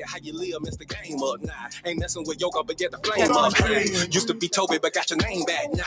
How you live, Mr. Game up now. Ain't messing with yoga, but get the flame up. Hey, used to be Toby, but got your name back now.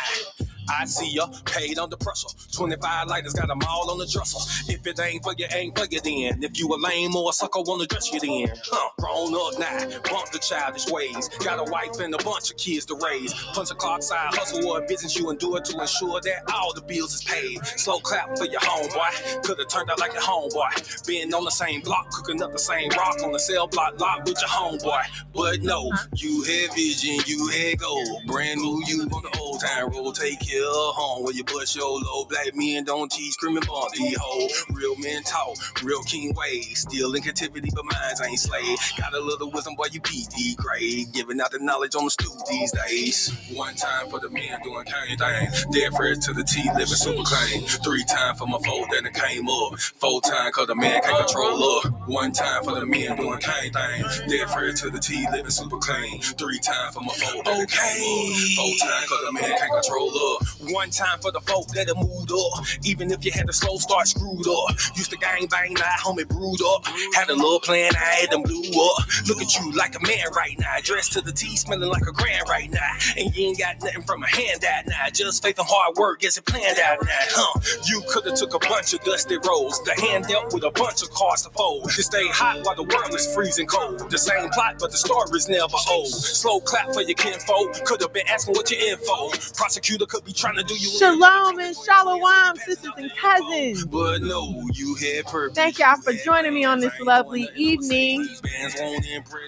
I see ya, paid under pressure. 25 lighters got them all on the dresser. If it ain't for you, ain't for you then. If you a lame or a sucker, wanna dress you then. Grown up now, bump the childish ways. Got a wife and a bunch of kids to raise. Punch a clock side hustle or a business you endure to ensure that all the bills is paid. Slow clap for your homeboy. Could've turned out like your homeboy. Been on the same block, cooking up the same rock on the cell block lot with your homeboy. But no, you had vision, you had gold. Brand new you on the old time road. Take care of home where you bust your low. Black men don't teach screaming Bondi ho. Real men talk, real king ways. Still in captivity, but minds ain't slave. Got a little wisdom, boy, you PD grade. Giving out the knowledge on the stoop these days. One time for the men doing kind thing. Dead fresh to the T, living super clean. 3 times for my foe that it came up. 4 times cause the man can't control up. 1 time for the men doing kind thing. Dead fresh to the T, living super clean. 3 times for my foe that it came up. 4 times cause the man can't control up. 1 time for the folk that it moved up. Even if you had a slow start screwed up. Used to gang bang, now homie brewed up. Had a little plan, I had them blew up. Look at you like a man right now. Dressed to the T, smelling like a grand right now. And you ain't got nothing from a handout now. Just faith and hard work gets it planned out now. You could've took a bunch of dusty roads. The hand dealt with a bunch of cards to fold. To stay hot while the world is freezing cold. The same plot, but the story's never old. Slow clap for your kinfolk. Could've been asking what your info. Prosecutor could be trying to do you. Shalom and shalom, sisters and cousins. But no, you had purpose. Thank y'all for joining me on this lovely evening.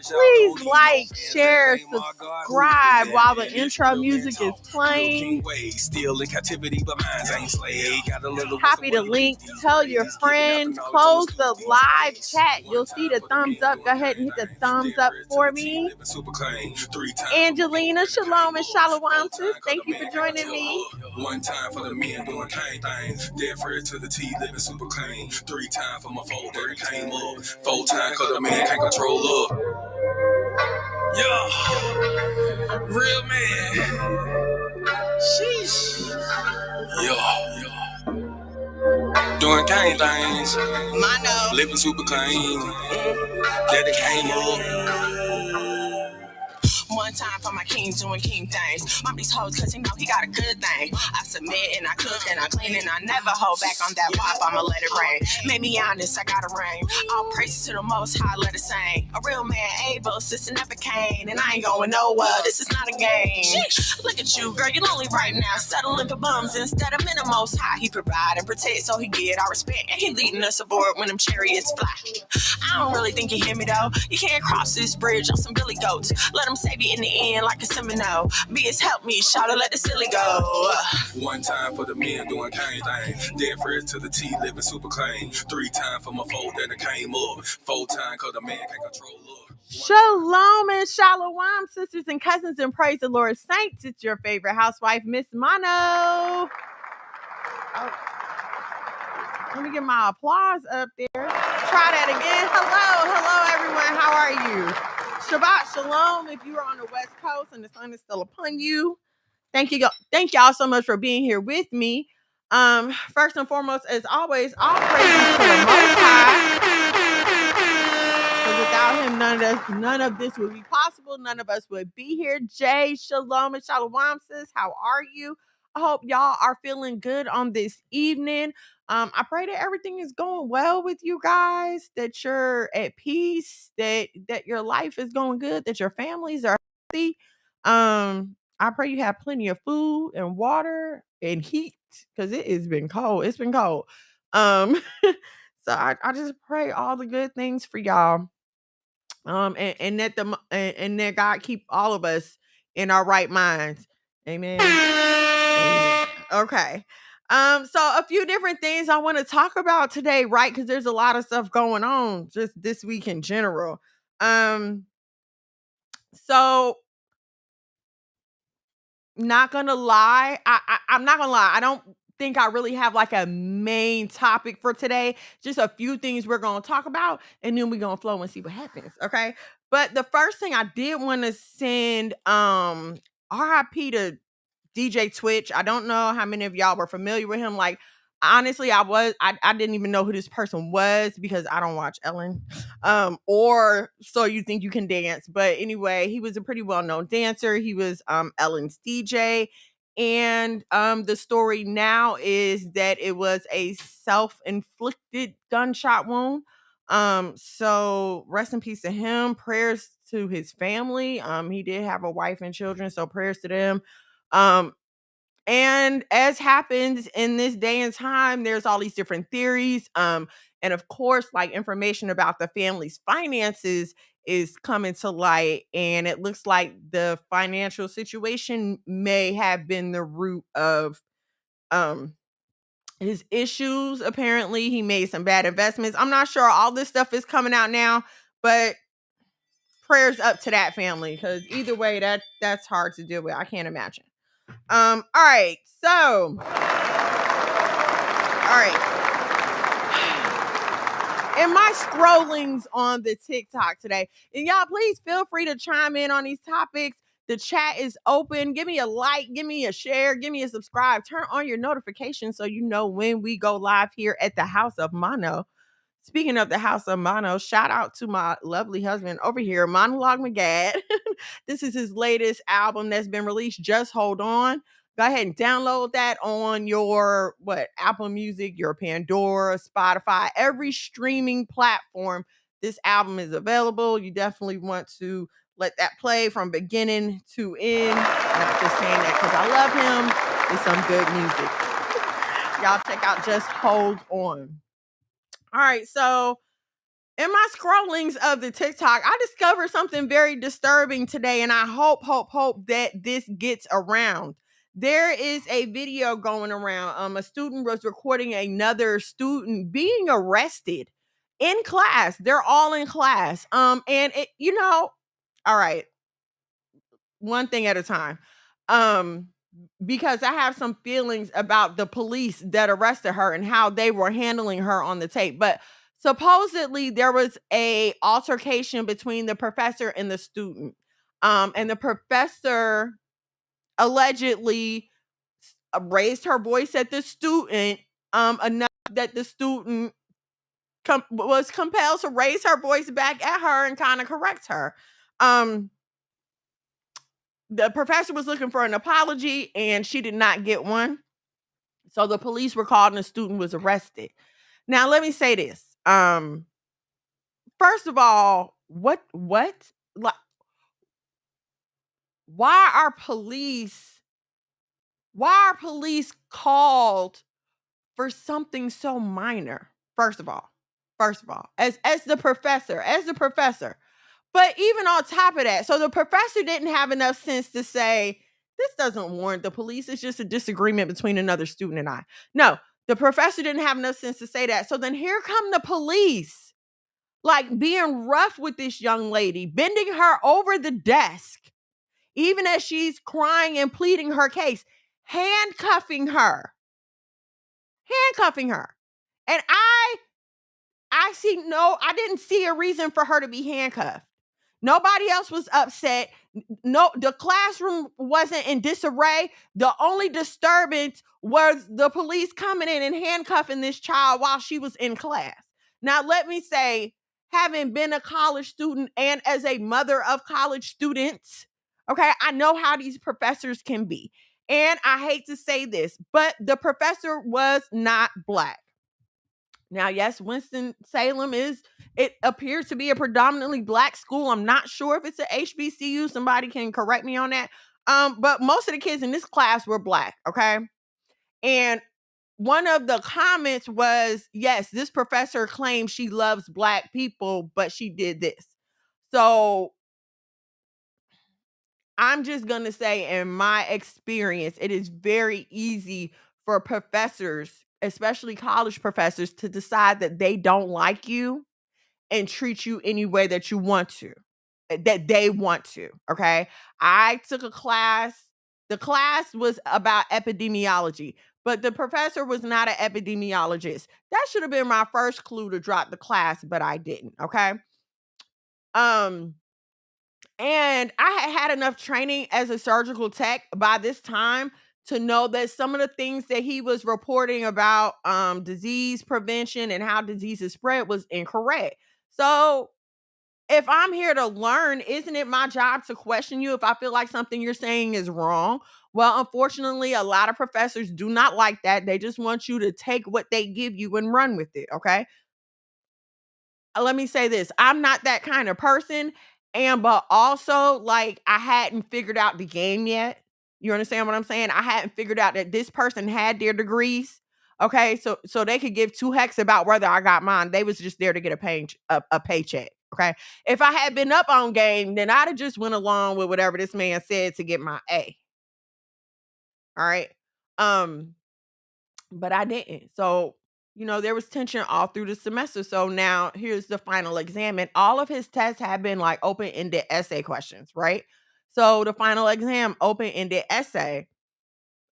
Please like, share, subscribe while the intro music is playing. Copy the link, tell your friends, close the live chat. You'll see the thumbs up. Go ahead and hit the thumbs up for me. Angelina, shalom and shalom, sis. Thank you for joining me. 1 time for the men doing kind things. Dead fresh to the T, living super clean. 3 times for my foe that came up. 4 times cause the man can't control up. Yeah, real man. Sheesh. Yeah. Doing kind things. Living super clean. Daddy came up. 1 time for my king doing king things. Mom these hoes cause he know he got a good thing. I submit and I cook and I clean and I never hold back on that pop. I'ma let it rain. Made me honest, I got a ring. All praises to the most high, let it sing. A real man able, sister never came. And I ain't going nowhere, this is not a game. Look at you, girl, you're lonely right now. Settling for bums instead of men the most high. He provide and protect so he get our respect. And he leading us aboard when them chariots fly. I don't really think you hear me though. You can't cross this bridge on some billy goats. Let them save you in the end like a Seminole. Be help me, shout to let the silly go. 1 time for the men doing kind things. Dead fresh to the T, living super clean. 3 times for my foe that it came up. 4 times cause the man can't control up. Shalom and shalom, sisters and cousins, and praise the Lord saints. It's your favorite housewife, Miss Mono. Oh. Let me get my applause up there. Try that again. Hello, everyone. How are you? Shabbat shalom if you are on the West Coast and the sun is still upon you. Thank y'all so much for being here with me. First and foremost, as always, all praises to the Most High. Without him, none of this would be possible. None of us would be here. Jay, shalom and shalom, sis. How are you? I hope y'all are feeling good on this evening. I pray that everything is going well with you guys, that you're at peace, that your life is going good, that your families are healthy. I pray you have plenty of food and water and heat because it has been cold. It's been cold. So I just pray all the good things for y'all. And that God keep all of us in our right minds. Amen. Okay. So a few different things I want to talk about today, right? Because there's a lot of stuff going on just this week in general. So not gonna lie, I'm not gonna lie. I don't think I really have like a main topic for today. Just a few things we're gonna talk about, and then we're gonna flow and see what happens. Okay. But the first thing I did want to send RIP to DJ Twitch. I don't know how many of y'all were familiar with him. Like, honestly, I didn't even know who this person was because I don't watch Ellen. Or So You Think You Can Dance. But anyway, he was a pretty well-known dancer. He was Ellen's DJ. And the story now is that it was a self-inflicted gunshot wound. So rest in peace to him. Prayers to his family. He did have a wife and children, so prayers to them. Um, and as happens in this day and time, there's all these different theories. And of course, like, information about the family's finances is coming to light. And it looks like the financial situation may have been the root of um his issues. Apparently, he made some bad investments. I'm not sure all this stuff is coming out now, but prayers up to that family, because either way, that's hard to deal with. I can't imagine. All right. So, all right. In my scrollings on the TikTok today, and y'all, please feel free to chime in on these topics. The chat is open. Give me a like, give me a share, give me a subscribe. Turn on your notifications so you know when we go live here at the House of Mono. Speaking of the House of Mono, shout out to my lovely husband over here, Monologue McGad. This is his latest album that's been released. Just Hold On. Go ahead and download that on your Apple Music, your Pandora, Spotify, every streaming platform. This album is available. You definitely want to let that play from beginning to end. Not just saying that because I love him. It's some good music. Y'all check out Just Hold On. All right, so in my scrollings of the TikTok, I discovered something very disturbing today, and I hope that this gets around. There is a video going around. A student was recording another student being arrested in class. They're all in class. And all right, one thing at a time. Because I have some feelings about the police that arrested her and how they were handling her on the tape. But supposedly there was a altercation between the professor and the student. And the professor allegedly raised her voice at the student enough that the student was compelled to raise her voice back at her and kind of correct her. The professor was looking for an apology and she did not get one. So the police were called and the student was arrested. Now, let me say this. First of all, what? Like, why are police called for something so minor? First of all, as the professor. But even on top of that, so the professor didn't have enough sense to say, this doesn't warrant the police. It's just a disagreement between another student and I. No, the professor didn't have enough sense to say that. So then here come the police, like being rough with this young lady, bending her over the desk, even as she's crying and pleading her case, handcuffing her. And I didn't see a reason for her to be handcuffed. Nobody else was upset. No, the classroom wasn't in disarray. The only disturbance was the police coming in and handcuffing this child while she was in class. Now, let me say, having been a college student and as a mother of college students, okay, I know how these professors can be. And I hate to say this, but the professor was not Black. Now, yes, Winston-Salem it appears to be a predominantly Black school. I'm not sure if it's a HBCU. Somebody can correct me on that. But most of the kids in this class were Black, okay? And one of the comments was, yes, this professor claims she loves Black people, but she did this. So I'm just going to say, in my experience, it is very easy for professors, especially college professors, to decide that they don't like you and treat you any way that you want to, that they want to. Okay. I took a class. The class was about epidemiology, but the professor was not an epidemiologist. That should have been my first clue to drop the class, but I didn't. Okay. And I had enough training as a surgical tech by this time to know that some of the things that he was reporting about disease prevention and how diseases spread was incorrect. So if I'm here to learn, isn't it my job to question you if I feel like something you're saying is wrong? Well, unfortunately, a lot of professors do not like that. They just want you to take what they give you and run with it. Okay. Let me say this. I'm not that kind of person. And but also, like, I hadn't figured out the game yet. You understand what I'm saying? I hadn't figured out that this person had their degrees. Okay. So they could give two hecks about whether I got mine. They was just there to get a paycheck. Okay. If I had been up on game, then I'd have just went along with whatever this man said to get my A. All right. Um, but I didn't. So, there was tension all through the semester. So now here's the final exam. And all of his tests have been like open ended essay questions, right? So the final exam, open ended essay,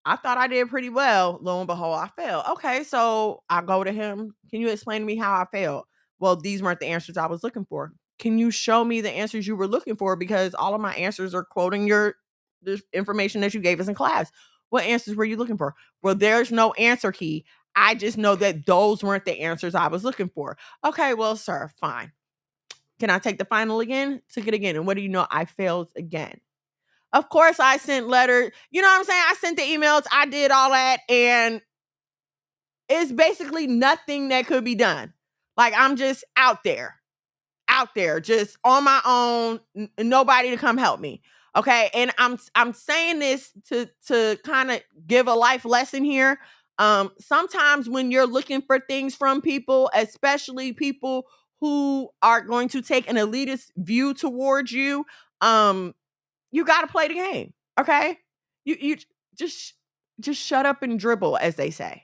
I thought I did pretty well. Lo and behold, I failed. Okay, so I go to him. Can you explain to me how I failed? Well, these weren't the answers I was looking for. Can you show me the answers you were looking for? Because all of my answers are quoting the information that you gave us in class. What answers were you looking for? Well, there's no answer key. I just know that those weren't the answers I was looking for. Okay, well, sir, fine. Can I take the final again? Took it again. And what do you know? I failed again. Of course, I sent letters. You know what I'm saying? I sent the emails. I did all that. And it's basically nothing that could be done. Like, I'm just out there, just on my own. Nobody to come help me. Okay. And I'm saying this to kind of give a life lesson here. Sometimes when you're looking for things from people, especially people who are going to take an elitist view towards you, you got to play the game. Okay. You just just shut up and dribble, as they say.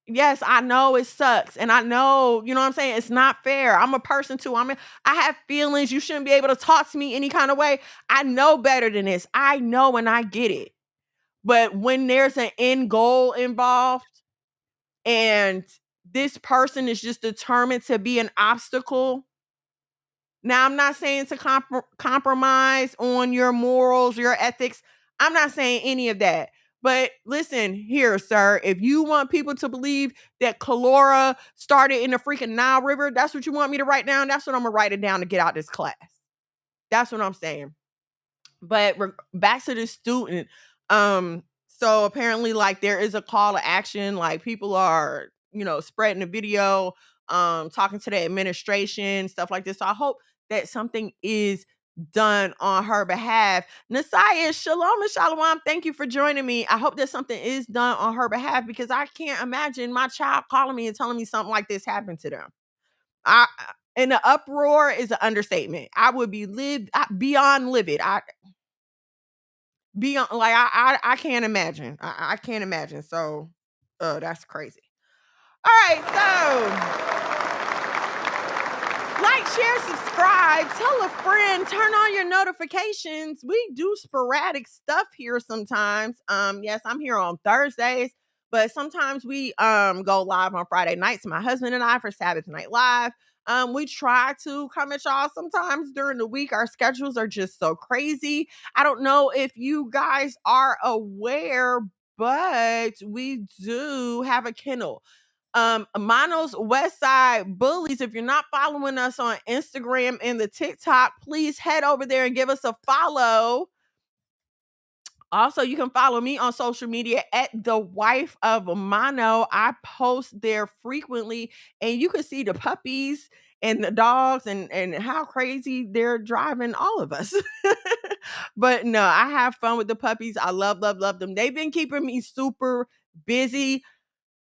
Yes, I know it sucks. And I know, you know what I'm saying? It's not fair. I'm a person too. I have feelings. You shouldn't be able to talk to me any kind of way. I know better than this. I know and I get it. But when there's an end goal involved and this person is just determined to be an obstacle. Now, I'm not saying to compromise on your morals, your ethics. I'm not saying any of that. But listen here, sir, if you want people to believe that cholera started in the freaking Nile River, that's what you want me to write down. That's what I'm going to write it down to get out this class. That's what I'm saying. But back to the student. So apparently, like, there is a call to action. Like, people are, spreading the video, talking to the administration, stuff like this. So I hope that something is done on her behalf. Nasaya, shalom and shalom. Thank you for joining me. I hope that something is done on her behalf because I can't imagine my child calling me and telling me something like this happened to them. And the uproar is an understatement. I would be beyond livid. Beyond, like, I can't imagine. I can't imagine. So, that's crazy. All right, so like, share, subscribe, tell a friend, turn on your notifications. We do sporadic stuff here sometimes. Yes, I'm here on Thursdays, but sometimes we go live on Friday nights, my husband and I, for Sabbath Night Live. We try to come at y'all sometimes during the week. Our schedules are just so crazy. I don't know if you guys are aware, but we do have a kennel. Mono's West Side Bullies. If you're not following us on Instagram and the TikTok, please head over there and give us a follow. Also, you can follow me on social media at the wife of Mono. I post there frequently, and you can see the puppies and the dogs and how crazy they're driving all of us. But no, I have fun with the puppies. I love them. They've been keeping me super busy.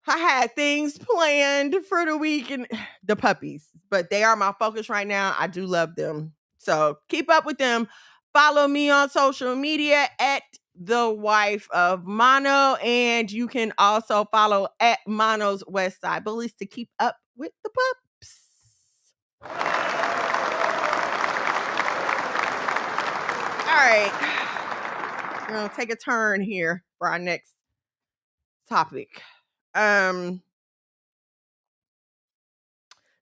I had things planned for the week and the puppies, but they are my focus right now. I do love them. So keep up with them. Follow me on social media at the wife of Mono. And you can also follow at Mono's West Side Bullies to keep up with the pups. All right. We're going to take a turn here for our next topic. This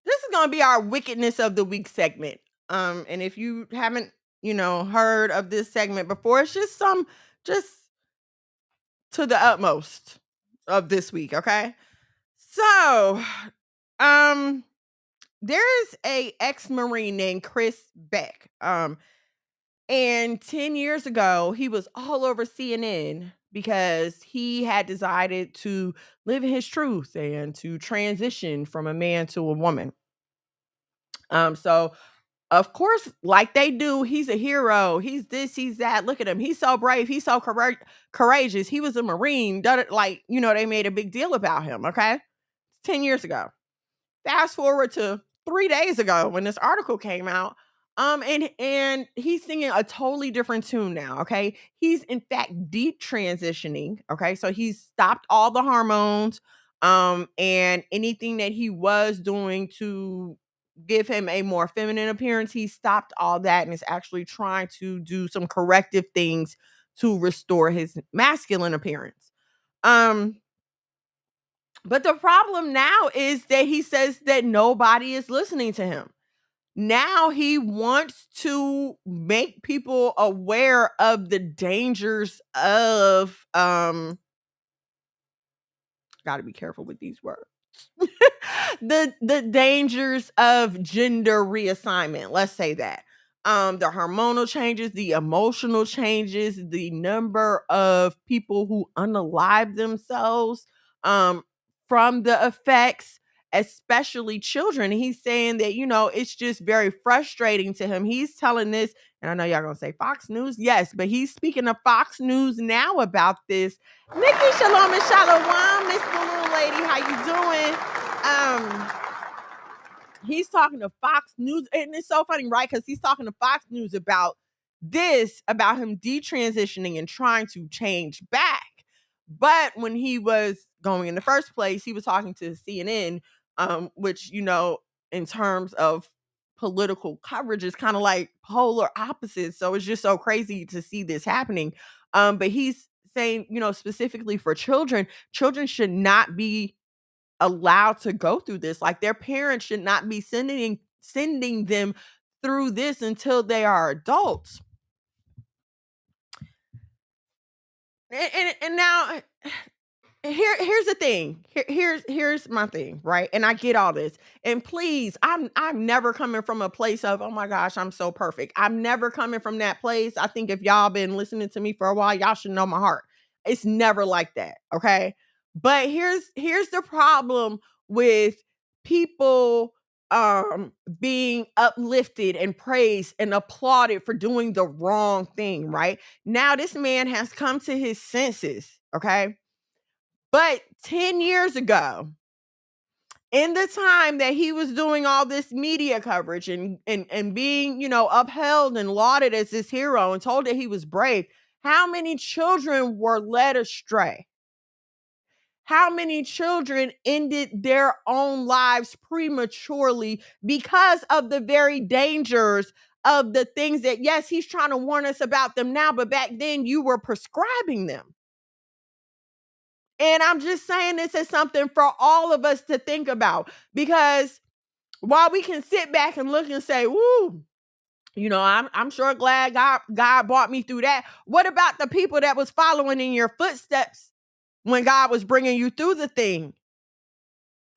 is going to be our wickedness of the week segment. And if you haven't heard of this segment before. It's just to the utmost of this week, okay? So, um, there's a ex-Marine named Chris Beck. And 10 years ago, he was all over CNN because he had decided to live his truth and to transition from a man to a woman. So of course, like they do, he's a hero. He's this, he's that. Look at him. He's so brave. He's so courageous. He was a Marine. Like, they made a big deal about him. Okay. 10 years ago. Fast forward to 3 days ago when this article came out. And he's singing a totally different tune now. Okay. He's in fact deep transitioning. Okay. So he's stopped all the hormones. And anything that he was doing to give him a more feminine appearance, he stopped all that and is actually trying to do some corrective things to restore his masculine appearance. But the problem now is that he says that nobody is listening to him. Now he wants to make people aware of the dangers of got to be careful with these words. the dangers of gender reassignment, let's say that. The hormonal changes, the emotional changes, the number of people who unalive themselves from the effects, especially children. He's saying that, it's just very frustrating to him. He's telling this, and I know y'all gonna say Fox News. Yes, but he's speaking to Fox News now about this. Nikki, shalom and shalom, Miss Balloon Lady, how you doing? He's talking to Fox News, and it's so funny, right? Because he's talking to Fox News about him detransitioning and trying to change back. But when he was going in the first place, he was talking to CNN, which, in terms of political coverage is kind of like polar opposites. So it's just so crazy to see this happening. But he's saying, specifically for children should not be allowed to go through this. Like their parents should not be sending them through this until they are adults. And now here's the thing. Here's my thing, right? And I get all this. And please, I'm never coming from a place of, oh my gosh, I'm so perfect. I'm never coming from that place. I think if y'all been listening to me for a while, y'all should know my heart. It's never like that, okay? But here's the problem with people being uplifted and praised and applauded for doing the wrong thing, right? Now this man has come to his senses, okay? But 10 years ago, in the time that he was doing all this media coverage and being, upheld and lauded as this hero and told that he was brave, how many children were led astray? How many children ended their own lives prematurely because of the very dangers of the things that, yes, he's trying to warn us about them now, but back then you were prescribing them. And I'm just saying this as something for all of us to think about, because while we can sit back and look and say, woo, I'm sure glad God brought me through that. What about the people that was following in your footsteps when God was bringing you through the thing?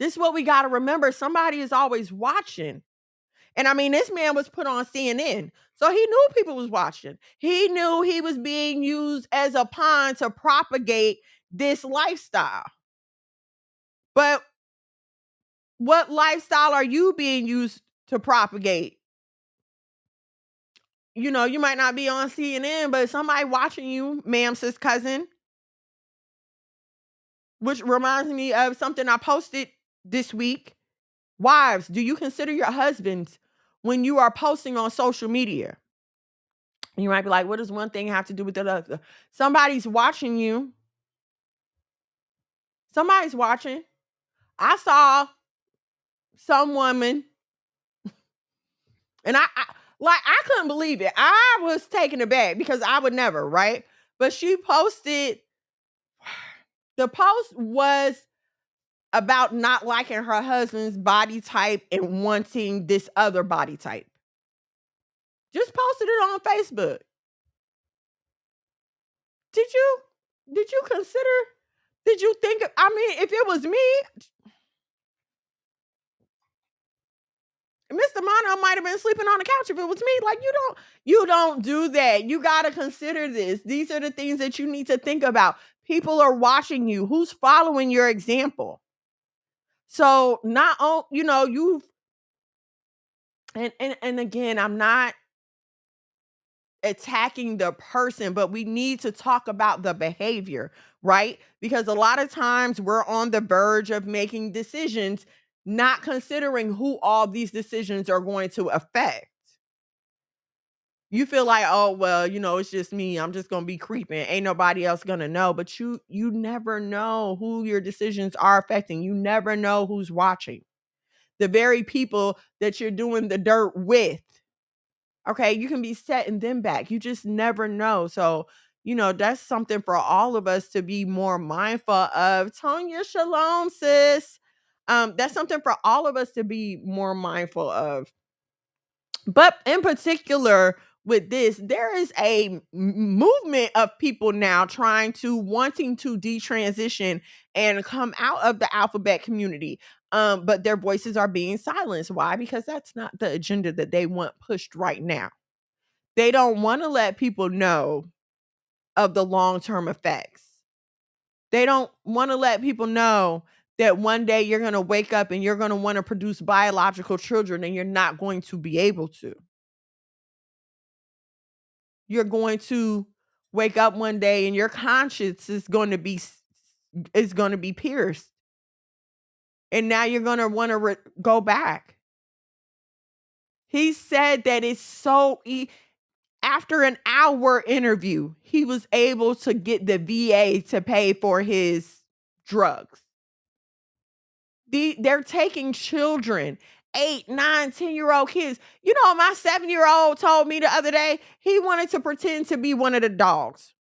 This is what we got to remember. Somebody is always watching. And I mean, this man was put on CNN. So he knew people was watching. He knew he was being used as a pawn to propagate this lifestyle. But what lifestyle are you being used to propagate? You might not be on CNN, but somebody watching you, ma'am, sis, cousin. Which reminds me of something I posted this week. Wives, do you consider your husbands when you are posting on social media? You might be like, what does one thing have to do with the other? Somebody's watching you. Somebody's watching. I saw some woman, and I couldn't believe it. I was taken aback because I would never, right? But she posted, the post was about not liking her husband's body type and wanting this other body type. Just posted it on Facebook. Did you consider, did you think, I mean, if it was me, Mr. Mono might have been sleeping on the couch if it was me. Like, you don't do that. You got to consider this. These are the things that you need to think about. People are watching you. Who's following your example? So not on, you've, and again, I'm not attacking the person, but we need to talk about the behavior, right? Because a lot of times we're on the verge of making decisions, not considering who all these decisions are going to affect. You feel like, oh, well, it's just me. I'm just going to be creeping. Ain't nobody else going to know. But you never know who your decisions are affecting. You never know who's watching. The very people that you're doing the dirt with. Okay, you can be setting them back. You just never know. So, that's something for all of us to be more mindful of. Tonya, shalom, sis. That's something for all of us to be more mindful of. But in particular, with this, there is a movement of people now wanting to detransition and come out of the alphabet community. But their voices are being silenced. Why? Because that's not the agenda that they want pushed right now. They don't want to let people know of the long-term effects. They don't want to let people know that one day you're going to wake up and you're going to want to produce biological children and you're not going to be able to. You're going to wake up one day and your conscience is going to be pierced. And now you're going to want to go back. He said that it's so after an hour interview, he was able to get the VA to pay for his drugs. They're taking children, 8, 9, 10-year-old kids. My 7-year-old told me the other day he wanted to pretend to be one of the dogs.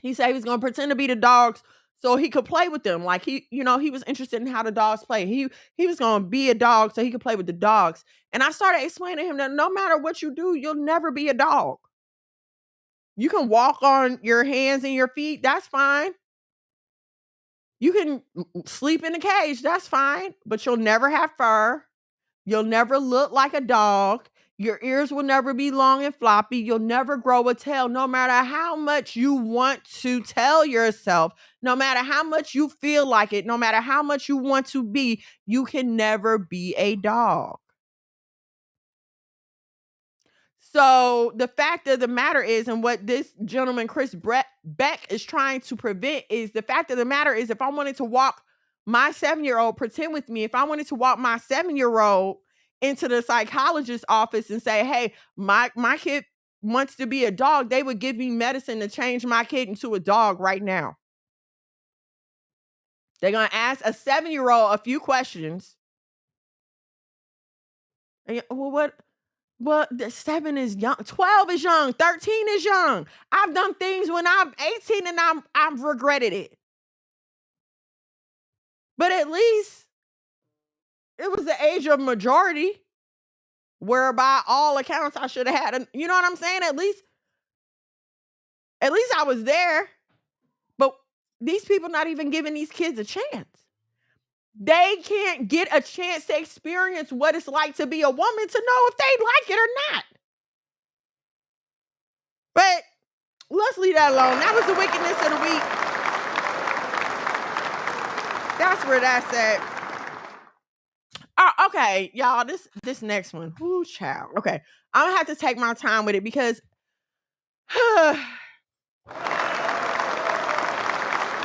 He said he was going to pretend to be the dogs so he could play with them. Like he was interested in how the dogs play. He was going to be a dog so he could play with the dogs. And I started explaining to him that no matter what you do, you'll never be a dog. You can walk on your hands and your feet. That's fine. You can sleep in a cage. That's fine. But you'll never have fur. You'll never look like a dog. Your ears will never be long and floppy. You'll never grow a tail. No matter how much you want to tell yourself, no matter how much you feel like it, no matter how much you want to be, you can never be a dog. So the fact of the matter is, and what this gentleman, Chris Beck, is trying to prevent is the fact of the matter is, if I wanted to walk my 7-year-old, pretend with me, if I wanted to walk my 7-year-old into the psychologist's office and say, hey, my kid wants to be a dog, they would give me medicine to change my kid into a dog right now. They're going to ask a 7-year-old a few questions. And, well, what? Well, the 7 is young, 12 is young, 13 is young. I've done things when I'm 18 and I've regretted it. But at least it was the age of majority, where by all accounts I should have had you know what I'm saying? At least I was there. But these people not even giving these kids a chance. They can't get a chance to experience what it's like to be a woman to know if they like it or not. But let's leave that alone. That was the wickedness of the week. That's where that's at. Okay, y'all, this next one. Whoo, child. Okay, I'm gonna have to take my time with it because I'm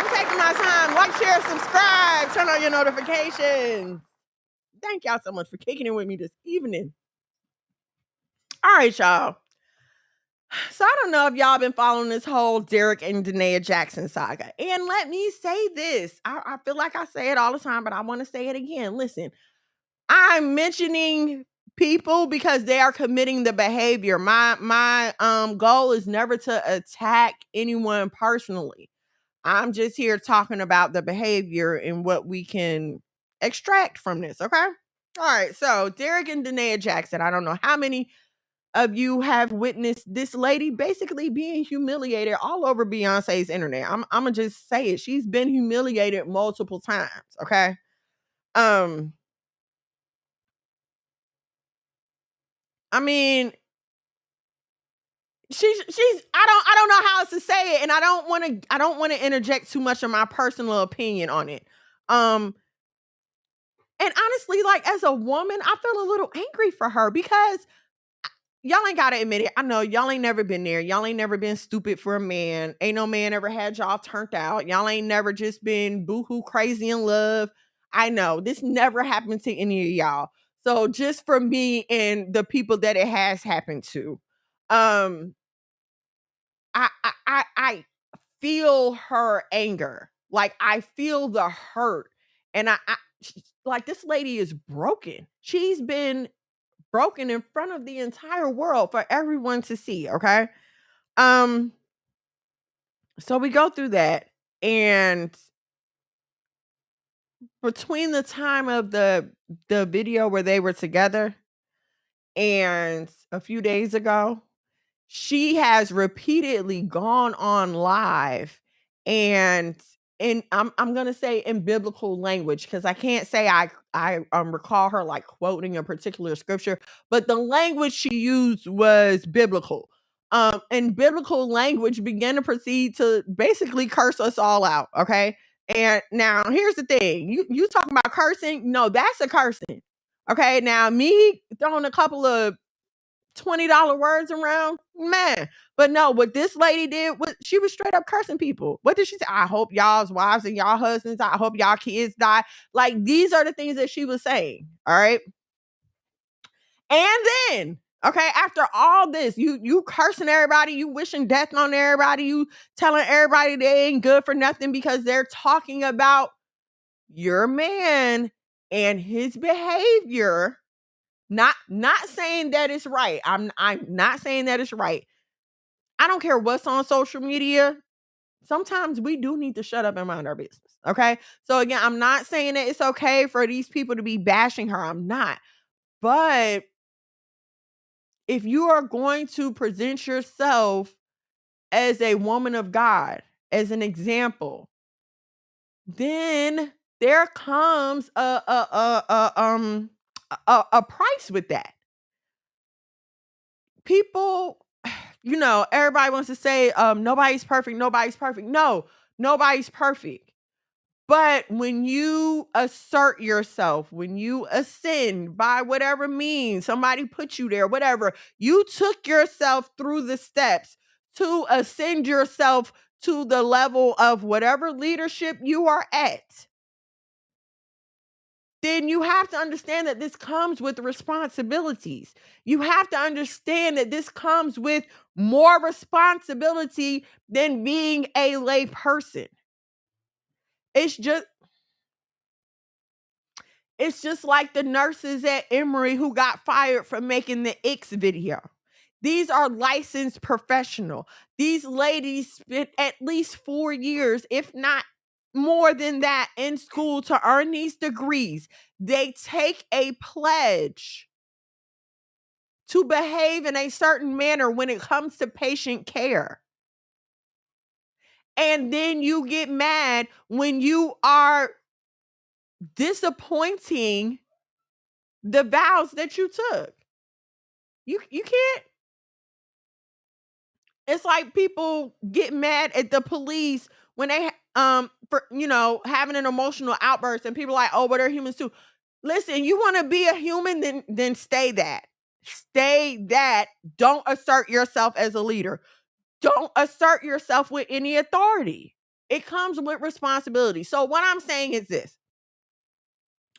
taking my time. Like, share, subscribe, turn on your notifications. Thank y'all so much for kicking it with me this evening. All right, y'all. So I don't know if y'all been following this whole Derek and Danae Jackson saga. And let me say this. I feel like I say it all the time, but I want to say it again. Listen, I'm mentioning people because they are committing the behavior. My goal is never to attack anyone personally. I'm just here talking about the behavior and what we can extract from this, okay? All right, so Derek and Danae Jackson. I don't know how many of you have witnessed this lady basically being humiliated all over Beyonce's internet. I'm gonna just say it. She's been humiliated multiple times. Okay. Um, I mean, she's I don't know how else to say it, and I don't want to interject too much of my personal opinion on it. And honestly, like as a woman, I feel a little angry for her because y'all ain't gotta admit it. I know y'all ain't never been there. Y'all ain't never been stupid for a man. Ain't no man ever had y'all turned out. Y'all ain't never just been boohoo crazy in love. I know this never happened to any of y'all. So just for me and the people that it has happened to, um, I feel her anger. Like I feel the hurt, and like this lady is broken. She's been broken in front of the entire world for everyone to see, okay? Um, so we go through that, and between the time of the video where they were together and a few days ago, she has repeatedly gone on live and I'm gonna say in biblical language because I can't say I recall her like quoting a particular scripture, but the language she used was biblical. And biblical language began to proceed to basically curse us all out. Okay. And now here's the thing. You talking about cursing? No, that's a cursing. Okay. Now me throwing a couple of $20 words around, man. But no, what this lady did was she was straight up cursing people. What did she say? I hope y'all's wives and y'all husbands, I hope y'all kids die. Like these are the things that she was saying. All right. And then, okay, after all this, you cursing everybody, you wishing death on everybody, you telling everybody they ain't good for nothing because they're talking about your man and his behavior. Not saying that it's right. I'm not saying that it's right. I don't care what's on social media. Sometimes we do need to shut up and mind our business. Okay. So again, I'm not saying that it's okay for these people to be bashing her. I'm not. But if you are going to present yourself as a woman of God, as an example, then there comes a price with that. People, everybody wants to say, nobody's perfect, nobody's perfect. No, nobody's perfect. But when you assert yourself, when you ascend by whatever means, somebody put you there, whatever, you took yourself through the steps to ascend yourself to the level of whatever leadership you are at, then you have to understand that this comes with responsibilities. You have to understand that this comes with more responsibility than being a lay person. It's just It's just like the nurses at Emory who got fired for making the X video. These are licensed professional. These ladies spent at least 4 years, if not more than that, in school to earn these degrees. They take a pledge to behave in a certain manner when it comes to patient care. And then you get mad when you are disappointing the vows that you took. You can't. It's like people get mad at the police when they for having an emotional outburst, and people are like, oh, but they're humans too. Listen, you want to be a human, then stay that. Stay that. Don't assert yourself as a leader. Don't assert yourself with any authority. It comes with responsibility. So what I'm saying is this,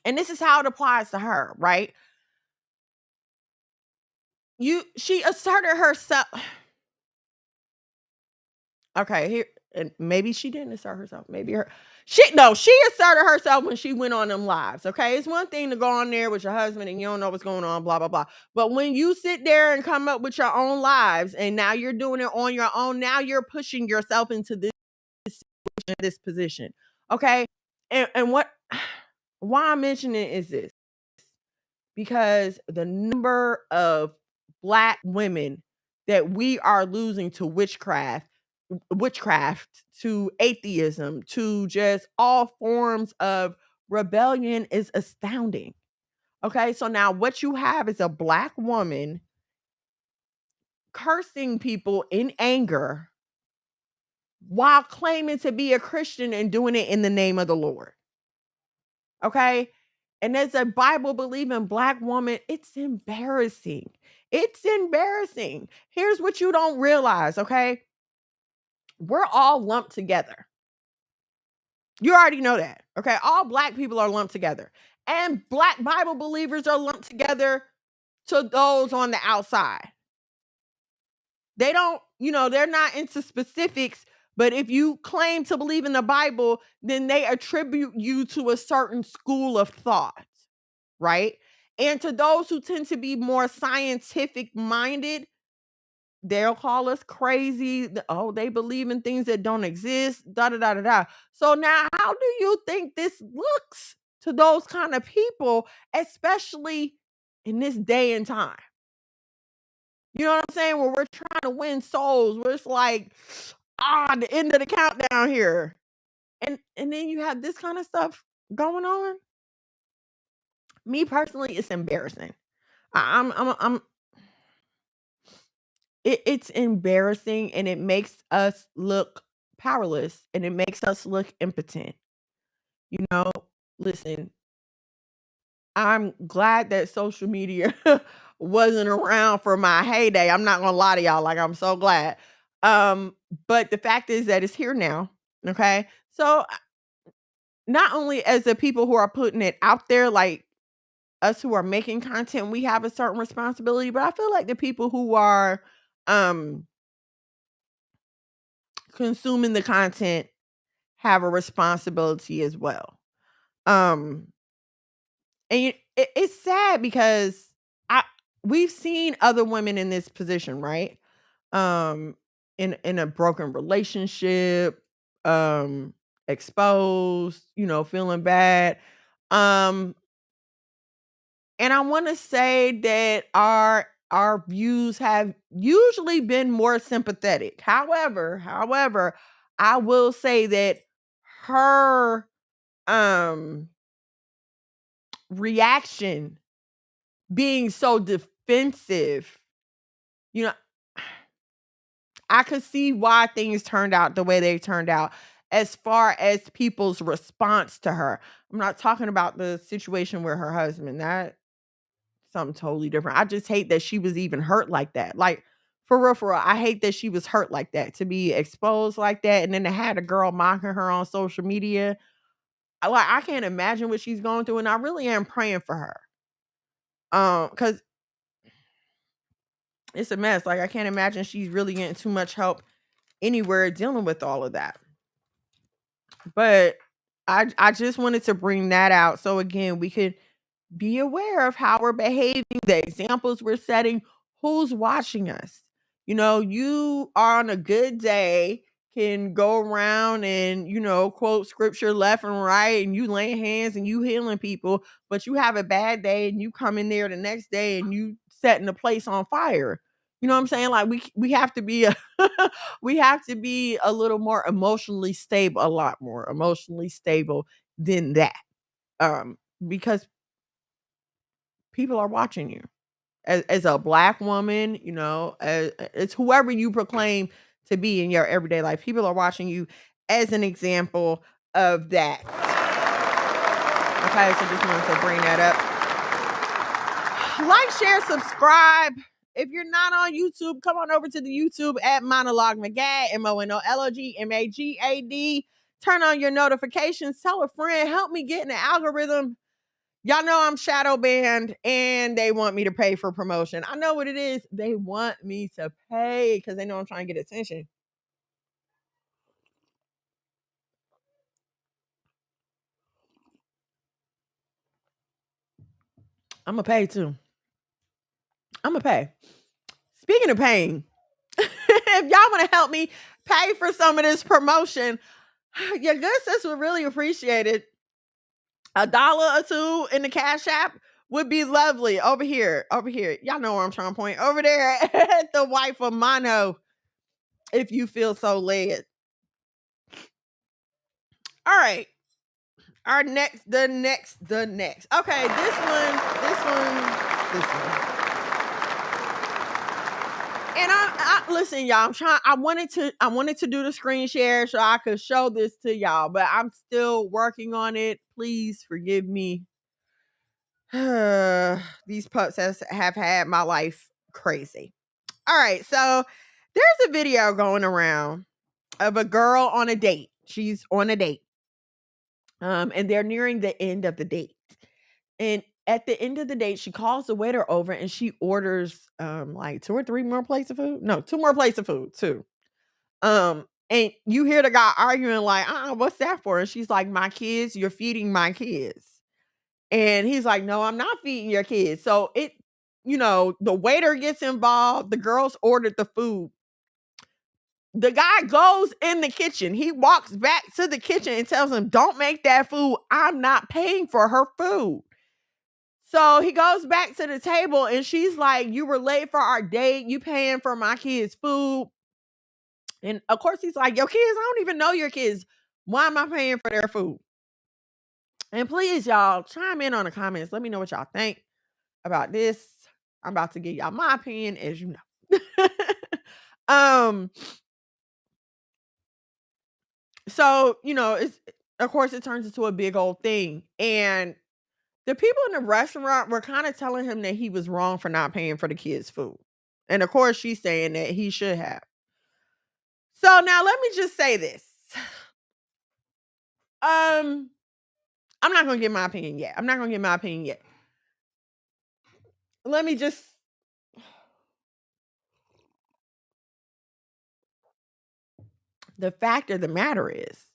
and this is how it applies to her, right? She asserted herself. Okay, here, and maybe she didn't assert herself. Maybe she asserted herself when she went on them lives. Okay, it's one thing to go on there with your husband and you don't know what's going on, blah blah blah. But when you sit there and come up with your own lives, and now you're doing it on your own, now you're pushing yourself into this position. Okay, and what? Why I'm mentioning it is this, because the number of Black women that we are losing to witchcraft, to atheism, to just all forms of rebellion is astounding. Okay, so now what you have is a Black woman cursing people in anger while claiming to be a Christian and doing it in the name of the Lord. Okay? And as a Bible believing Black woman, it's embarrassing. It's embarrassing. Here's what you don't realize, okay? We're all lumped together. You already know that, okay? All Black people are lumped together. And Black Bible believers are lumped together to those on the outside. They don't, they're not into specifics, but if you claim to believe in the Bible, then they attribute you to a certain school of thought, right? And to those who tend to be more scientific minded, they'll call us crazy. Oh, they believe in things that don't exist, da da da da da. So now, how do you think this looks to those kind of people, especially in this day and time? You know what I'm saying? Where we're trying to win souls, where it's like, the end of the countdown here. And then you have this kind of stuff going on. Me personally, it's embarrassing. It's embarrassing, and it makes us look powerless, and it makes us look impotent. You know, listen, I'm glad that social media wasn't around for my heyday. I'm not gonna lie to y'all, like, I'm so glad. But the fact is that it's here now. Okay. So not only as the people who are putting it out there, like us who are making content, we have a certain responsibility, but I feel like the people who are consuming the content have a responsibility as well. And it's sad because we've seen other women in this position, right? In a broken relationship, exposed, feeling bad. And I want to say that our views have usually been more sympathetic. However, I will say that her reaction being so defensive, you know, I could see why things turned out the way they turned out as far as people's response to her. I'm not talking about the situation where her husband, that something totally different. I just hate that she was even hurt like that. Like, for real, I hate that she was hurt like that, to be exposed like that, and then to have a girl mocking her on social media. I can't imagine what she's going through, and I really am praying for her. Because it's a mess. Like, I can't imagine she's really getting too much help anywhere dealing with all of that. But I just wanted to bring that out. So again, we could be aware of how we're behaving, the examples we're setting, who's watching us. You are on a good day, can go around and, quote scripture left and right, and you laying hands and you healing people, but you have a bad day and you come in there the next day and you setting the place on fire. You know what I'm saying? Like, we have to be we have to be a little more emotionally stable, a lot more emotionally stable than that. Because people are watching you as a Black woman, it's whoever you proclaim to be in your everyday life. People are watching you as an example of that. Okay, so just wanted to bring that up. Like, share, subscribe. If you're not on YouTube, come on over to the YouTube at Monologue Magad, MONOLOGMAGAD. Turn on your notifications. Tell a friend. Help me get in the algorithm. Y'all know I'm shadow banned and they want me to pay for promotion. I know what it is. They want me to pay because they know I'm trying to get attention. I'm going to pay too. I'm going to pay. Speaking of paying, if y'all want to help me pay for some of this promotion, your good sis would really appreciate it. $1 or $2 in the Cash App would be lovely. Over here. Y'all know where I'm trying to point. Over there at the wife of Mono, if you feel so led. All right. Our the next. Okay, this one. And I listen, y'all. I wanted to do the screen share so I could show this to y'all, but I'm still working on it. Please forgive me. These pups have had my life crazy. All right, so there's a video going around of a girl on a date. She's on a date. And they're nearing the end of the date. And at the end of the date, she calls the waiter over and she orders like 2 or 3 more plates of food. No, 2 more plates of food, too. And you hear the guy arguing like, what's that for? And she's like, my kids, you're feeding my kids. And he's like, no, I'm not feeding your kids. So the waiter gets involved. The girls ordered the food. The guy goes in the kitchen. He walks back to the kitchen and tells him, don't make that food. I'm not paying for her food. So he goes back to the table and she's like, you were late for our date. You paying for my kids' food. And of course he's like, your kids, I don't even know your kids. Why am I paying for their food? And please, y'all, chime in on the comments. Let me know what y'all think about this. I'm about to give y'all my opinion, as you know. So, it's of course it turns into a big old thing. And the people in the restaurant were kind of telling him that he was wrong for not paying for the kids' food. And of course she's saying that he should have. So now let me just say this. I'm not gonna give my opinion yet. Let me just the fact of the matter is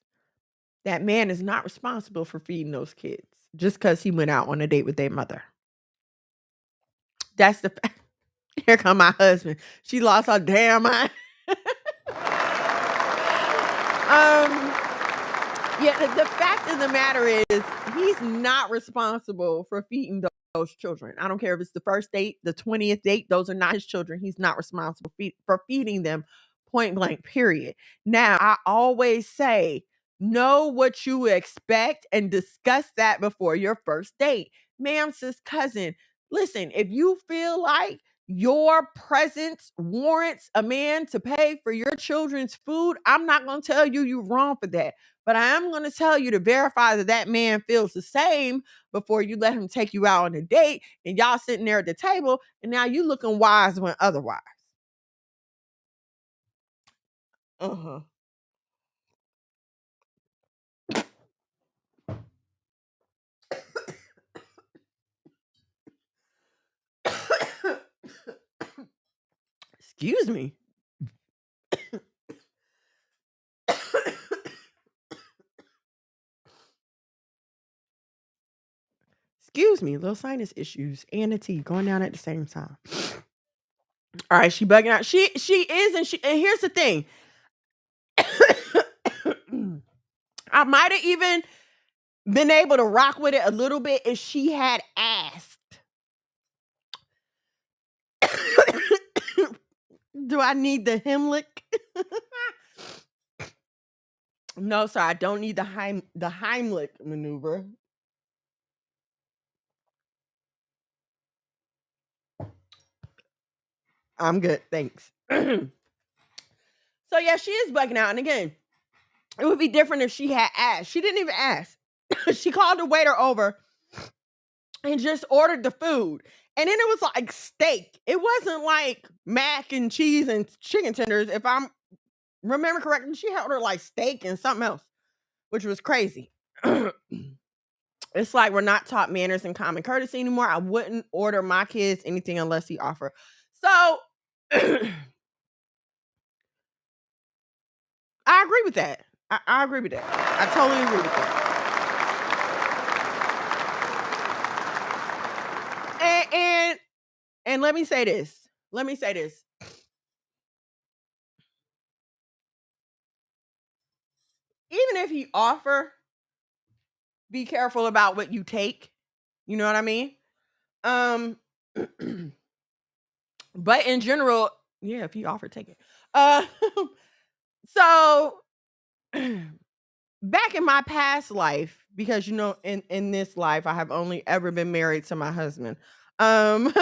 that man is not responsible for feeding those kids just because he went out on a date with their mother. That's the fact. Here come my husband. She lost her damn mind. Yeah, the fact of the matter is he's not responsible for feeding those children. I don't care if it's the first date, the 20th date, those are not his children. He's not responsible for feeding them, point blank, period. Now, I always say, know what you expect and discuss that before your first date. Ma'am, sis, cousin, listen, if you feel like your presence warrants a man to pay for your children's food, I'm not going to tell you you're wrong for that. But I am going to tell you to verify that that man feels the same before you let him take you out on a date and y'all sitting there at the table and now you looking wise when otherwise. Uh-huh. Excuse me. Excuse me, little sinus issues and a tea going down at the same time. All right, she bugging out. She is, and here's the thing. I might have even been able to rock with it a little bit if she had asked. Do I need the Heimlich? No, sir, I don't need the Heimlich maneuver. I'm good, thanks. So yeah, she is bugging out. And again, it would be different if she had asked. She didn't even ask. She called the waiter over and just ordered the food. And then it was like steak. It wasn't like mac and cheese and chicken tenders. If I'm remember correctly, she ordered like steak and something else, which was crazy. It's like we're not taught manners and common courtesy anymore. I wouldn't order my kids anything unless he offered. So I agree with that. I agree with that. I totally agree with that. And let me say this. Even if he offer, be careful about what you take. You know what I mean? Um, but in general, yeah, if you offer, take it. Uh, so back in my past life, because in this life, I have only ever been married to my husband. Um,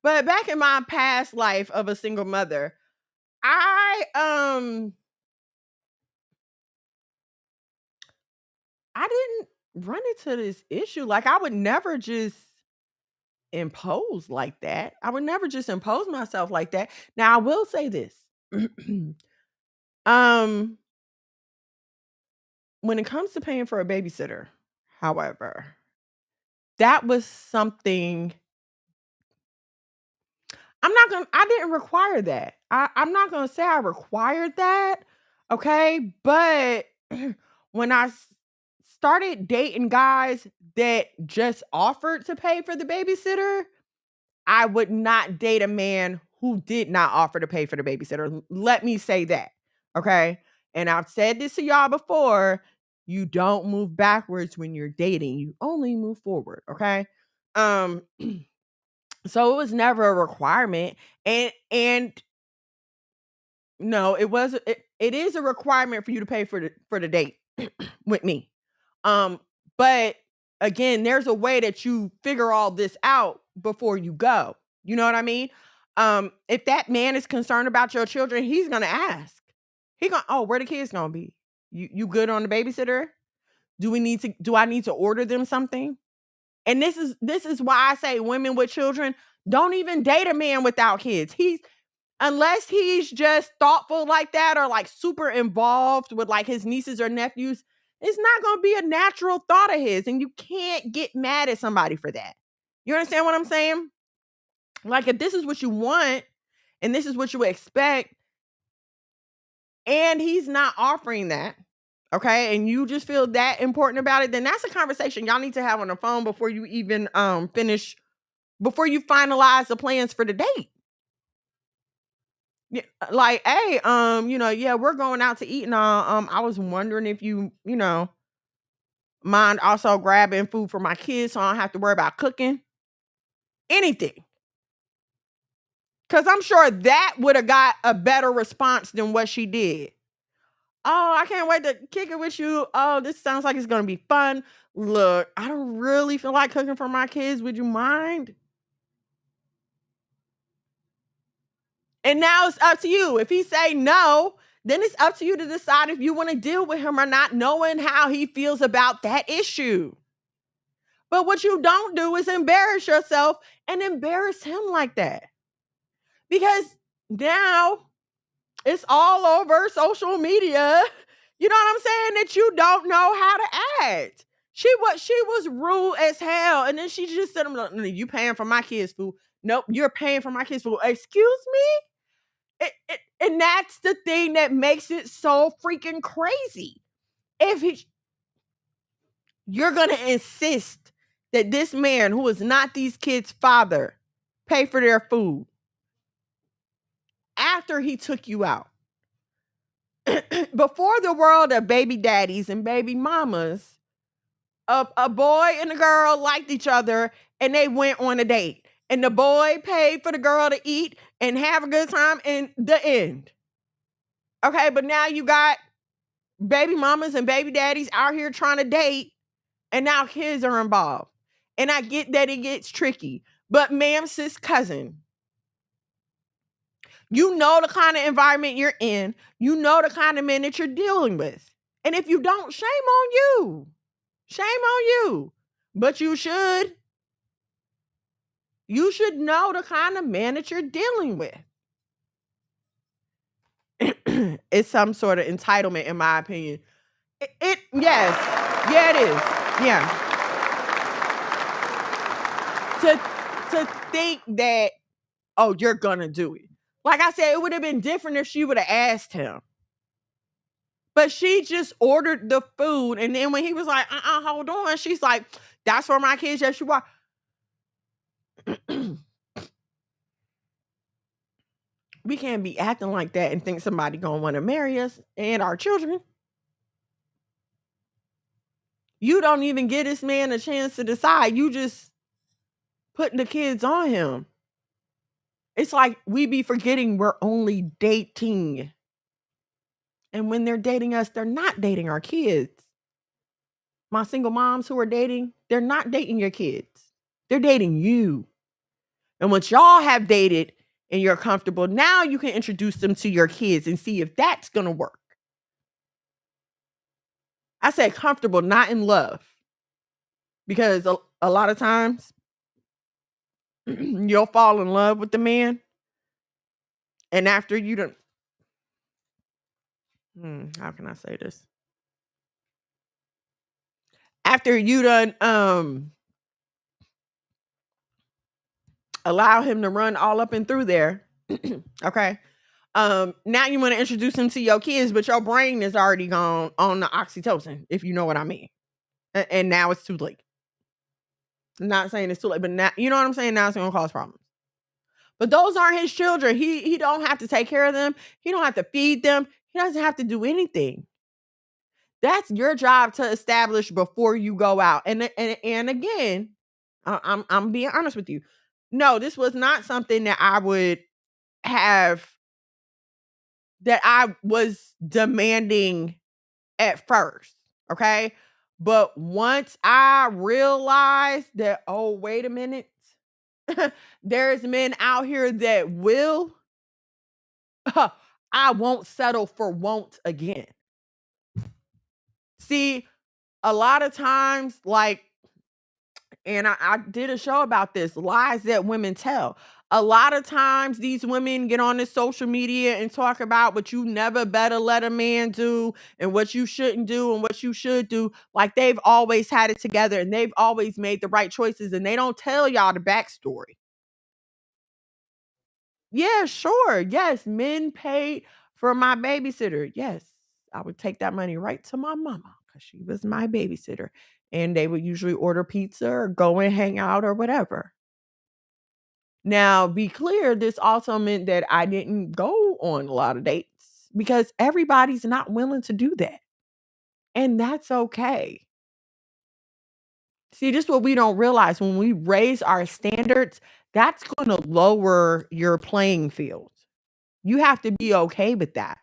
but back in my past life of a single mother, I um I didn't run into this issue. Like I would never just impose like that. I would never just impose myself like that. Now I will say this. um when it comes to paying for a babysitter, however, that was something I didn't require that. I'm not gonna say I required that. Okay. But when started dating guys that just offered to pay for the babysitter, I would not date a man who did not offer to pay for the babysitter. Let me say that. Okay. And I've said this to y'all before. You don't move backwards when you're dating. You only move forward. Okay. Um, so it was never a requirement. And no, it is a requirement for you to pay for the date with me. Um, but again, there's a way that you figure all this out before you go. You know what I mean? If that man is concerned about your children, he's gonna ask. He gonna, oh, where the kids gonna be? You good on the babysitter? Do I need to order them something? And this is why I say women with children don't even date a man without kids. Unless he's just thoughtful like that or like super involved with like his nieces or nephews, it's not going to be a natural thought of his. And you can't get mad at somebody for that. You understand what I'm saying? Like, if this is what you want and this is what you expect, and he's not offering that, okay, and you just feel that important about it, then that's a conversation y'all need to have on the phone before you even before you finalize the plans for the date. Yeah, like, hey, yeah, we're going out to eat now. I was wondering if you mind also grabbing food for my kids so I don't have to worry about cooking anything. Cause I'm sure that would have got a better response than what she did. Oh, I can't wait to kick it with you. Oh, this sounds like it's gonna be fun. Look, I don't really feel like cooking for my kids. Would you mind? And now it's up to you. If he say no, then it's up to you to decide if you want to deal with him or not, knowing how he feels about that issue. But what you don't do is embarrass yourself and embarrass him like that. Because now it's all over social media. You know what I'm saying? That you don't know how to act. She was rude as hell. And then she just said, you paying for my kids' food. Nope, you're paying for my kids' food. Excuse me? And that's the thing that makes it so freaking crazy. You're going to insist that this man who is not these kids' father pay for their food after he took you out. Before the world of baby daddies and baby mamas, a boy and a girl liked each other and they went on a date. And the boy paid for the girl to eat and have a good time in the end. Okay, but now you got baby mamas and baby daddies out here trying to date, and now kids are involved. And I get that it gets tricky, but ma'am, sis, cousin, you know the kind of environment you're in. You know the kind of men that you're dealing with. And if you don't, shame on you. Shame on you. But you should. You should know the kind of man that you're dealing with. It's some sort of entitlement, in my opinion. Yes. Yeah, it is. Yeah. To think that, oh, you're gonna do it. Like I said, it would have been different if she would have asked him. But she just ordered the food. And then when he was like, hold on, she's like, that's for my kids. Yes, you are. We can't be acting like that and think somebody gonna want to marry us and our children. You don't even give this man a chance to decide. You just putting the kids on him. It's like we be forgetting we're only dating. And when they're dating us, they're not dating our kids. My single moms who are dating, they're not dating your kids. They're dating you. And once y'all have dated and you're comfortable, now you can introduce them to your kids and see if that's going to work. I said comfortable, not in love. Because a lot of times you'll fall in love with the man. And after you don't, how can I say this? After you done allow him to run all up and through there, okay? Now you want to introduce him to your kids, but your brain is already gone on the oxytocin, if you know what I mean. And now it's too late. I'm not saying it's too late, but now, you know what I'm saying? Now it's going to cause problems. But those aren't his children. He don't have to take care of them. He don't have to feed them. He doesn't have to do anything. That's your job to establish before you go out. And again, I'm being honest with you. No, this was not something that I would have, that I was demanding at first. Okay. But once I realized that, oh, wait a minute, there's men out here that will, I won't settle for won't again. See, a lot of times, like, and I did a show about this, lies that women tell. A lot of times these women get on this social media and talk about what you never better let a man do and what you shouldn't do and what you should do. Like they've always had it together and they've always made the right choices and they don't tell y'all the backstory. Yeah, sure. Yes, men paid for my babysitter. Yes, I would take that money right to my mama because she was my babysitter. And they would usually order pizza or go and hang out or whatever. Now, be clear, this also meant that I didn't go on a lot of dates because everybody's not willing to do that. And that's okay. See, this is what we don't realize. When we raise our standards, that's going to lower your playing field. You have to be okay with that.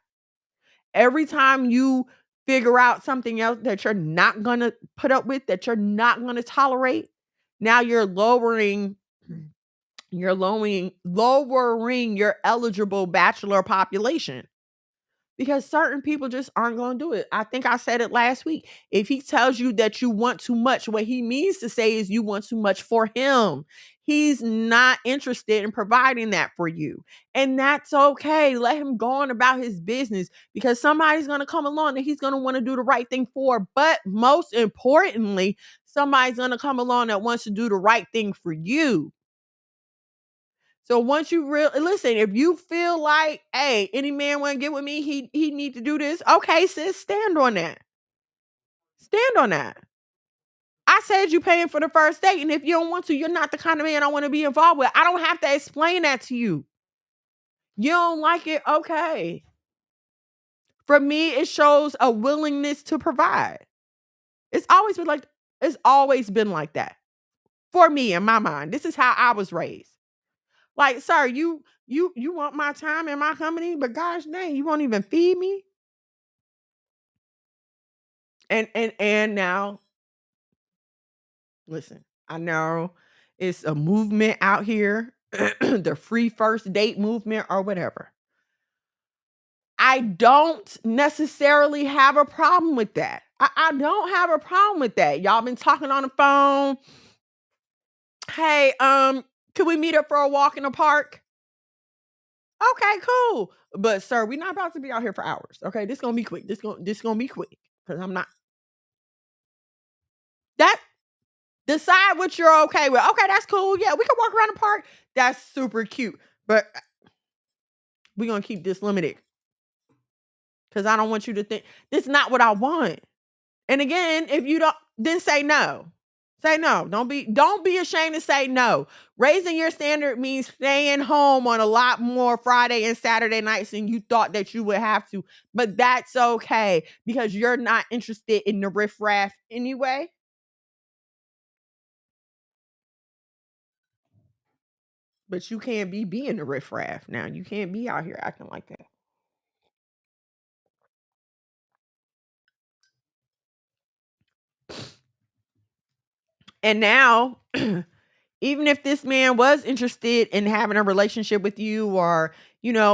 Every time you figure out something else that you're not going to put up with, that you're not going to tolerate, now you're lowering your eligible bachelor population. Because certain people just aren't going to do it. I think I said it last week. If he tells you that you want too much, what he means to say is you want too much for him. He's not interested in providing that for you. And that's okay. Let him go on about his business because somebody's going to come along that he's going to want to do the right thing for. But most importantly, somebody's going to come along that wants to do the right thing for you. So once you listen, if you feel like, hey, any man want to get with me, he need to do this. Okay, sis, stand on that. Stand on that. I said you paying for the first date, and if you don't want to, you're not the kind of man I want to be involved with. I don't have to explain that to you. You don't like it, okay. For me, it shows a willingness to provide. It's always been like that. For me, in my mind, this is how I was raised. Like, sir, you want my time and my company, but gosh dang, you won't even feed me. And now, listen, I know it's a movement out here, the free first date movement or whatever. I don't necessarily have a problem with that. I don't have a problem with that. Y'all been talking on the phone. Hey, can we meet up for a walk in the park? Okay, cool. But sir, we're not about to be out here for hours. Okay, this gonna be quick. This gonna be quick because I'm not. That decide what you're okay with. Okay, that's cool. Yeah, we can walk around the park. That's super cute. But we're gonna keep this limited because I don't want you to think this is not what I want. And again, if you don't, then say no. Say no. Don't be ashamed to say no. Raising your standard means staying home on a lot more Friday and Saturday nights than you thought that you would have to. But that's okay because you're not interested in the riffraff anyway. But you can't be being a riffraff now. You can't be out here acting like that. And now, even if this man was interested in having a relationship with you or,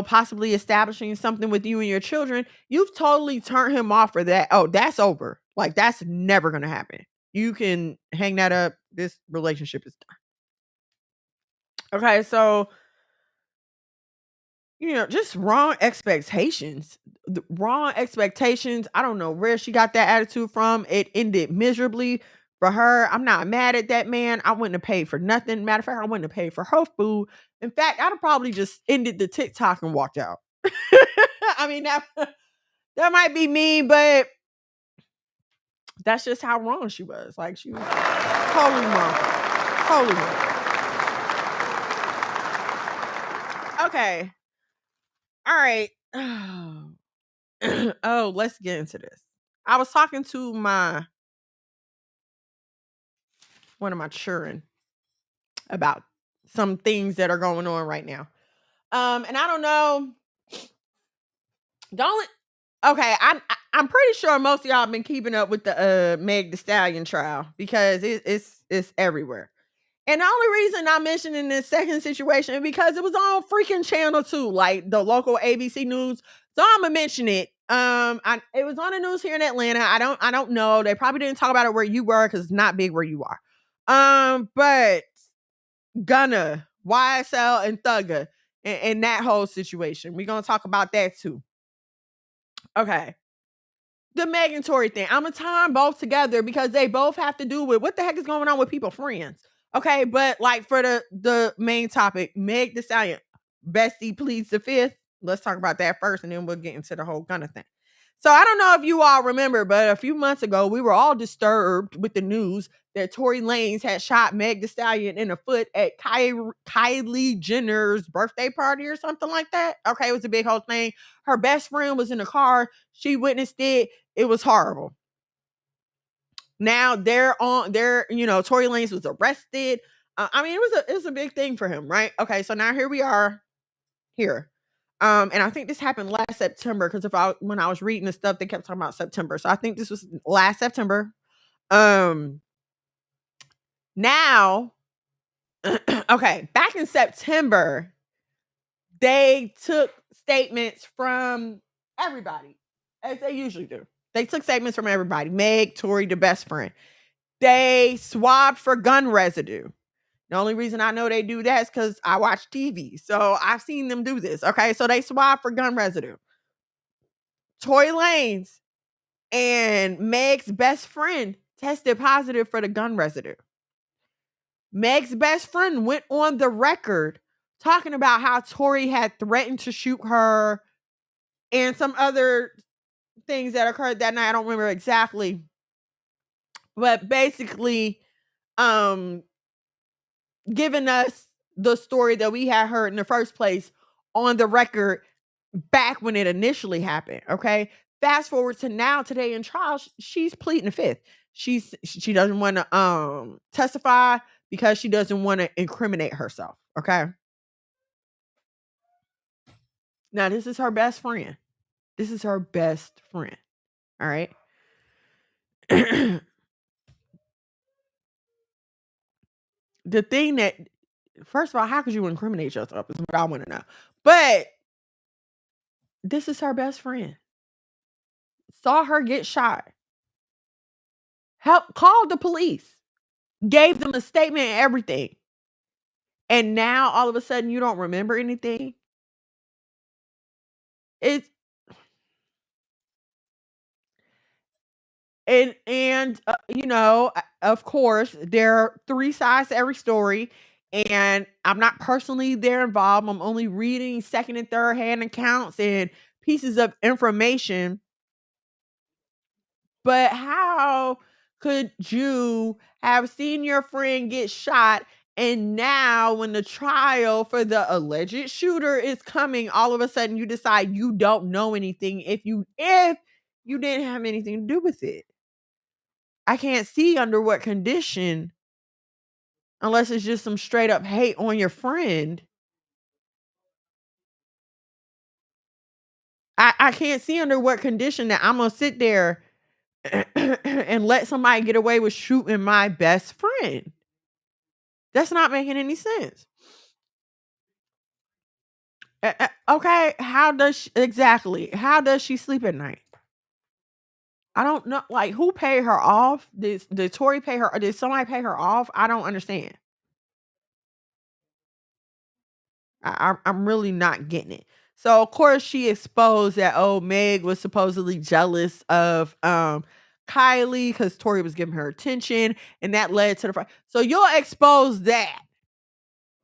possibly establishing something with you and your children, you've totally turned him off for that. Oh, that's over. Like, that's never going to happen. You can hang that up. This relationship is done. Okay, so just wrong expectations. Wrong expectations. I don't know where she got that attitude from. It ended miserably for her. I'm not mad at that man. I wouldn't have paid for nothing. Matter of fact, I wouldn't have paid for her food. In fact, I'd have probably just ended the TikTok and walked out. I mean, that might be me, but that's just how wrong she was. Like, she was totally wrong. Totally wrong. Okay. All right. Oh, let's get into this. I was talking to one of my children about some things that are going on right now. And I don't know. Okay, I'm pretty sure most of y'all have been keeping up with the Meg Thee Stallion trial because it's everywhere. And the only reason I'm mentioning this second situation is because it was on freaking Channel 2, like the local ABC News. So I'm gonna mention it. It was on the news here in Atlanta. I don't know. They probably didn't talk about it where you were because it's not big where you are. But Gunna, YSL, and Thugger, and that whole situation. We're gonna talk about that too. Okay. The Meg and Tory thing. I'm gonna tie them both together because they both have to do with what the heck is going on with people friends. Okay, but like for the main topic, Meg Thee Stallion, Bestie Pleads the Fifth. Let's talk about that first, and then we'll get into the whole Gunna thing. So I don't know if you all remember, but a few months ago, we were all disturbed with the news that Tory Lanez had shot Meg Thee Stallion in the foot at Kylie Jenner's birthday party or something like that. Okay, it was a big whole thing. Her best friend was in the car. She witnessed it. It was horrible. Now Tory Lanez was arrested. I mean, it was a big thing for him, right? Okay, so now here we are here. And I think this happened last September because when I was reading the stuff, they kept talking about September. So I think this was last September. Now, okay, back in September, they took statements from everybody, as they usually do. They took statements from everybody. Meg, Tory, the best friend. They swabbed for gun residue. The only reason I know they do that is because I watch TV. So I've seen them do this. Okay, so they swab for gun residue. Tory Lanez and Meg's best friend tested positive for the gun residue. Meg's best friend went on the record talking about how Tory had threatened to shoot her and some other things that occurred that night. I don't remember exactly. But basically, giving us the story that we had heard in the first place on the record back when it initially happened. Okay. Fast forward to now, today in trial, she's pleading the fifth. She doesn't want to testify because she doesn't want to incriminate herself. Okay. Now, this is her best friend. This is her best friend. All right. The thing that, first of all, how could you incriminate yourself is what I want to know. But this is her best friend. Saw her get shot. Called the police. Gave them a statement and everything. And now all of a sudden you don't remember anything. It's and of course there are three sides to every story, and I'm not personally there involved. I'm only reading second and third hand accounts and pieces of information. But how could you have seen your friend get shot, and now when the trial for the alleged shooter is coming, all of a sudden you decide you don't know anything if you didn't have anything to do with it? I can't see under what condition unless it's just some straight up hate on your friend. I can't see under what condition that I'm gonna sit there and let somebody get away with shooting my best friend. That's not making any sense. Okay, how does she sleep at night? I don't know. Like, who paid her off? Did Tori pay her? Or did somebody pay her off? I don't understand. I'm really not getting it. So of course she exposed that Meg was supposedly jealous of Kylie because Tori was giving her attention, and that led to the fight. So you'll expose that.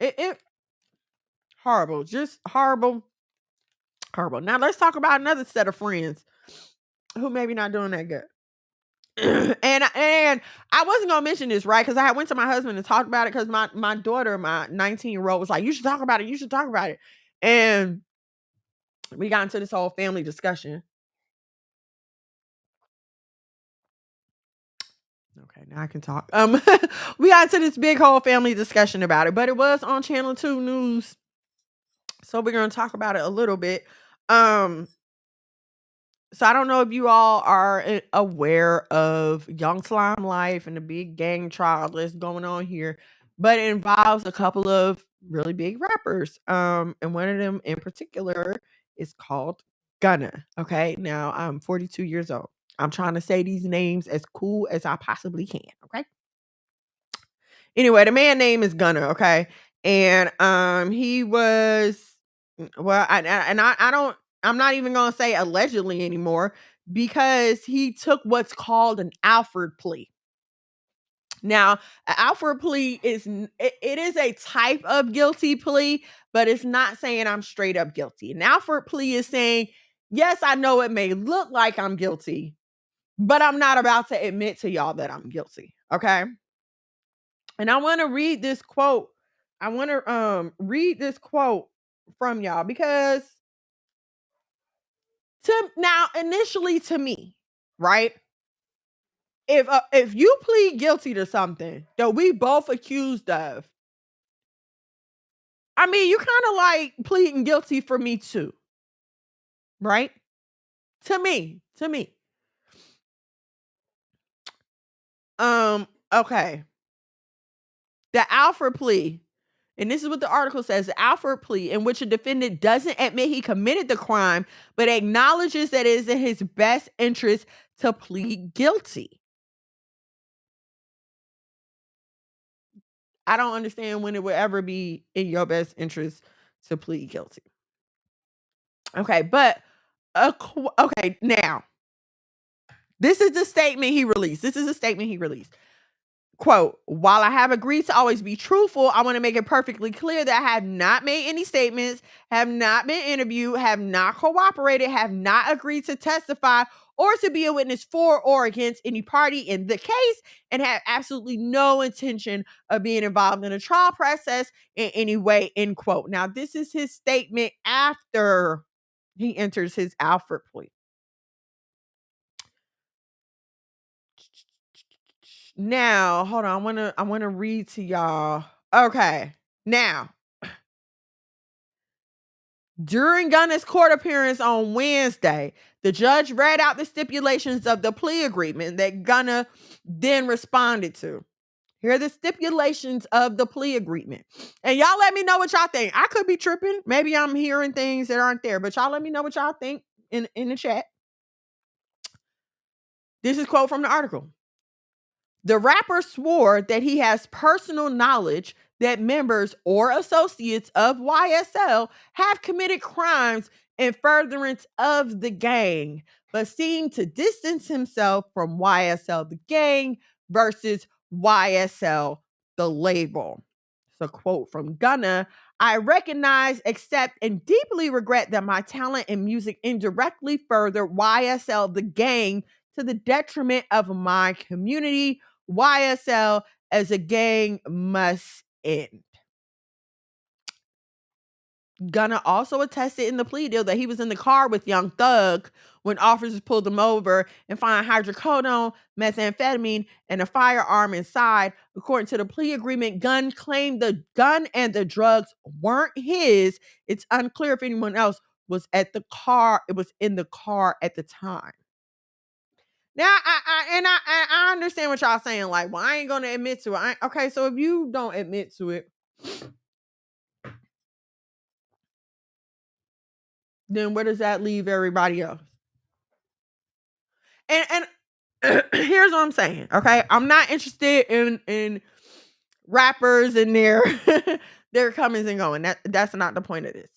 It horrible, just horrible, horrible. Now let's talk about another set of friends who maybe not doing that good. and I wasn't gonna mention this, right? Because I went to my husband and talked about it because my daughter, my 19-year-old, was like, "You should talk about it. You should talk about it." And we got into this whole family discussion. Okay, now I can talk. We got into this big whole family discussion about it, but it was on Channel 2 News. So we're gonna talk about it a little bit. So I don't know if you all are aware of Young Slime Life and the big gang trial that's going on here, but it involves a couple of really big rappers. And one of them in particular is called Gunna. Okay, now I'm 42 years old. I'm trying to say these names as cool as I possibly can. Okay. Anyway, the man name is Gunna. Okay, and he was well, I don't. I'm not even gonna say allegedly anymore because he took what's called an Alford plea. Now, an Alford plea it is a type of guilty plea, but it's not saying I'm straight up guilty. An Alford plea is saying, yes, I know it may look like I'm guilty, but I'm not about to admit to y'all that I'm guilty. Okay. And I want to read this quote. I want to read this quote from y'all because initially to me, right? If you plead guilty to something that we both accused of, I mean, you kind of like pleading guilty for me too, right? To me. Okay. The Alford plea, and this is what the article says: the Alford plea, in which a defendant doesn't admit he committed the crime, but acknowledges that it is in his best interest to plead guilty. I don't understand when it would ever be in your best interest to plead guilty. Okay, but okay, now this is the statement he released. Quote, while I have agreed to always be truthful, I want to make it perfectly clear that I have not made any statements, have not been interviewed, have not cooperated, have not agreed to testify or to be a witness for or against any party in the case, and have absolutely no intention of being involved in a trial process in any way, end quote. Now, this is his statement after he enters his Alford plea. Now, hold on. I want to read to y'all. Okay. Now, during Gunna's court appearance on Wednesday, the judge read out the stipulations of the plea agreement that Gunna then responded to. Here are the stipulations of the plea agreement. And y'all let me know what y'all think. I could be tripping. Maybe I'm hearing things that aren't there, but y'all let me know what y'all think in the chat. This is a quote from the article. The rapper swore that he has personal knowledge that members or associates of YSL have committed crimes in furtherance of the gang, but seemed to distance himself from YSL the gang versus YSL the label. It's a quote from Gunna. I recognize, accept, and deeply regret that my talent in music indirectly furthered YSL the gang to the detriment of my community. YSL as a gang must end. Gunna also attested in the plea deal that he was in the car with Young Thug when officers pulled him over and found hydrocodone, methamphetamine, and a firearm inside. According to the plea agreement, Gunn claimed the gun and the drugs weren't his. It's unclear if anyone else was at the car. It was in the car at the time. Now, I understand what y'all saying. Like, well, I ain't gonna admit to it. Okay, so if you don't admit to it, then where does that leave everybody else? And here's what I'm saying. Okay, I'm not interested in rappers and their their comings and going. That's not the point of this.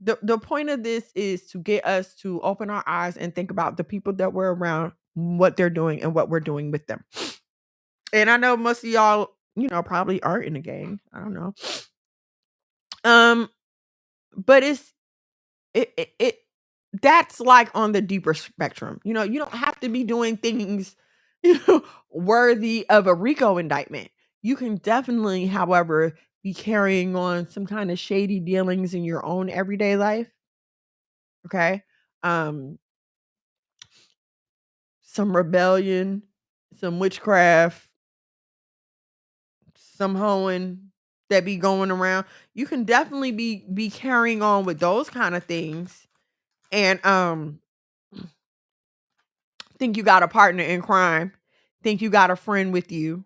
The point of this is to get us to open our eyes and think about the people that we're around, what they're doing, and what we're doing with them. And I know most of y'all, probably aren't in the gang. I don't know. But it that's like on the deeper spectrum. You don't have to be doing things, worthy of a RICO indictment. You can definitely, however, be carrying on some kind of shady dealings in your own everyday life. Okay. Um, some rebellion, some witchcraft, some hoeing that be going around. You can definitely be carrying on with those kind of things. And think you got a partner in crime, think you got a friend with you.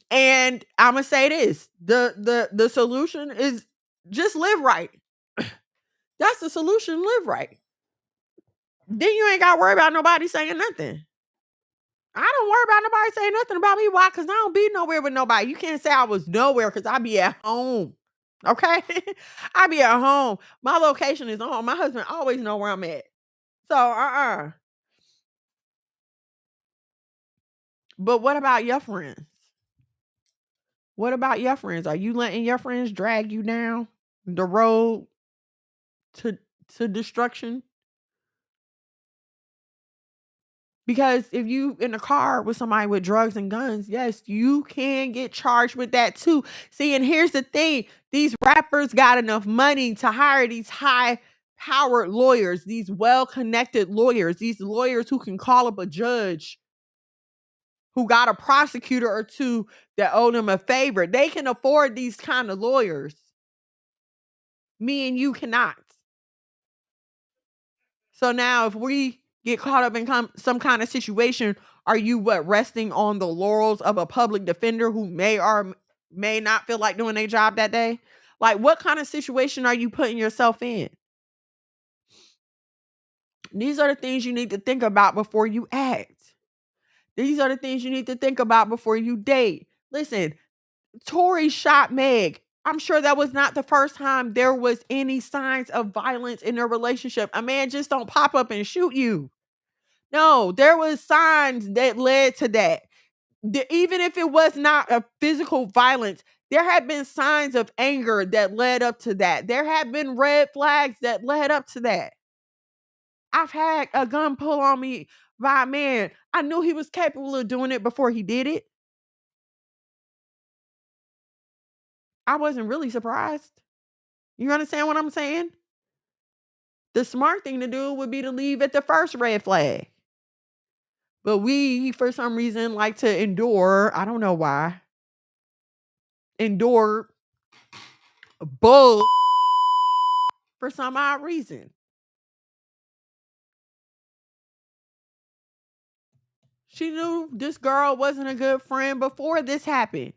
And I'm gonna say this: the solution is just live right. That's the solution. Live right. Then you ain't got to worry about nobody saying nothing. I don't worry about nobody saying nothing about me. Why? Because I don't be nowhere with nobody. You can't say I was nowhere because I be at home. Okay? I be at home. My location is home. My husband always know where I'm at. So, But what about your friends? What about your friends? Are you letting your friends drag you down the road to destruction? Because if you in a car with somebody with drugs and guns, yes, you can get charged with that too. See, and here's the thing: these rappers got enough money to hire these high-powered lawyers, these well-connected lawyers, these lawyers who can call up a judge, who got a prosecutor or two that owe them a favor. They can afford these kind of lawyers. Me and you cannot. So now if we get caught up in some kind of situation, are you resting on the laurels of a public defender who may or may not feel like doing their job that day? Like, what kind of situation are you putting yourself in? These are the things you need to think about before you act. These are the things you need to think about before you date. Listen, Tory shot Meg. I'm sure that was not the first time there was any signs of violence in their relationship. A man just don't pop up and shoot you. No, there was signs that led to that. Even if it was not a physical violence, there had been signs of anger that led up to that. There had been red flags that led up to that. I've had a gun pull on me by a man. I knew he was capable of doing it before he did it. I wasn't really surprised. You understand what I'm saying? The smart thing to do would be to leave at the first red flag. But we, for some reason, like to endure, I don't know why, endure bull for some odd reason. She knew this girl wasn't a good friend before this happened.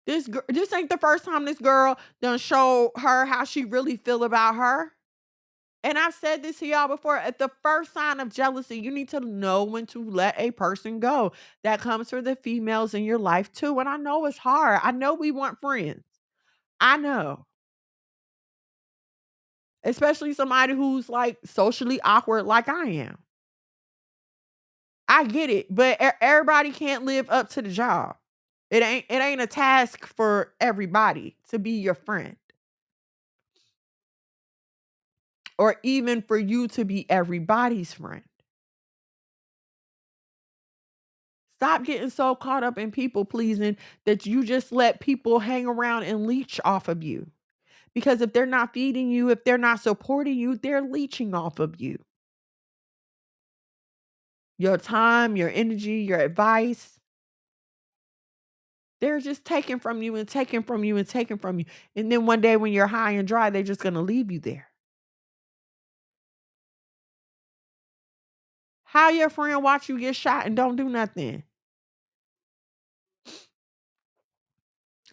This ain't the first time this girl done show her how she really feel about her. And I've said this to y'all before. At the first sign of jealousy, you need to know when to let a person go. That comes for the females in your life too. And I know it's hard. I know we want friends. I know. Especially somebody who's like socially awkward like I am. I get it, but everybody can't live up to the job. It ain't a task for everybody to be your friend or even for you to be everybody's friend. Stop getting so caught up in people pleasing that you just let people hang around and leech off of you. Because if they're not feeding you, if they're not supporting you, they're leeching off of you. Your time, your energy, your advice. They're just taking from you and taking from you and taking from you. And then one day when you're high and dry, they're just going to leave you there. How your friend watch you get shot and don't do nothing?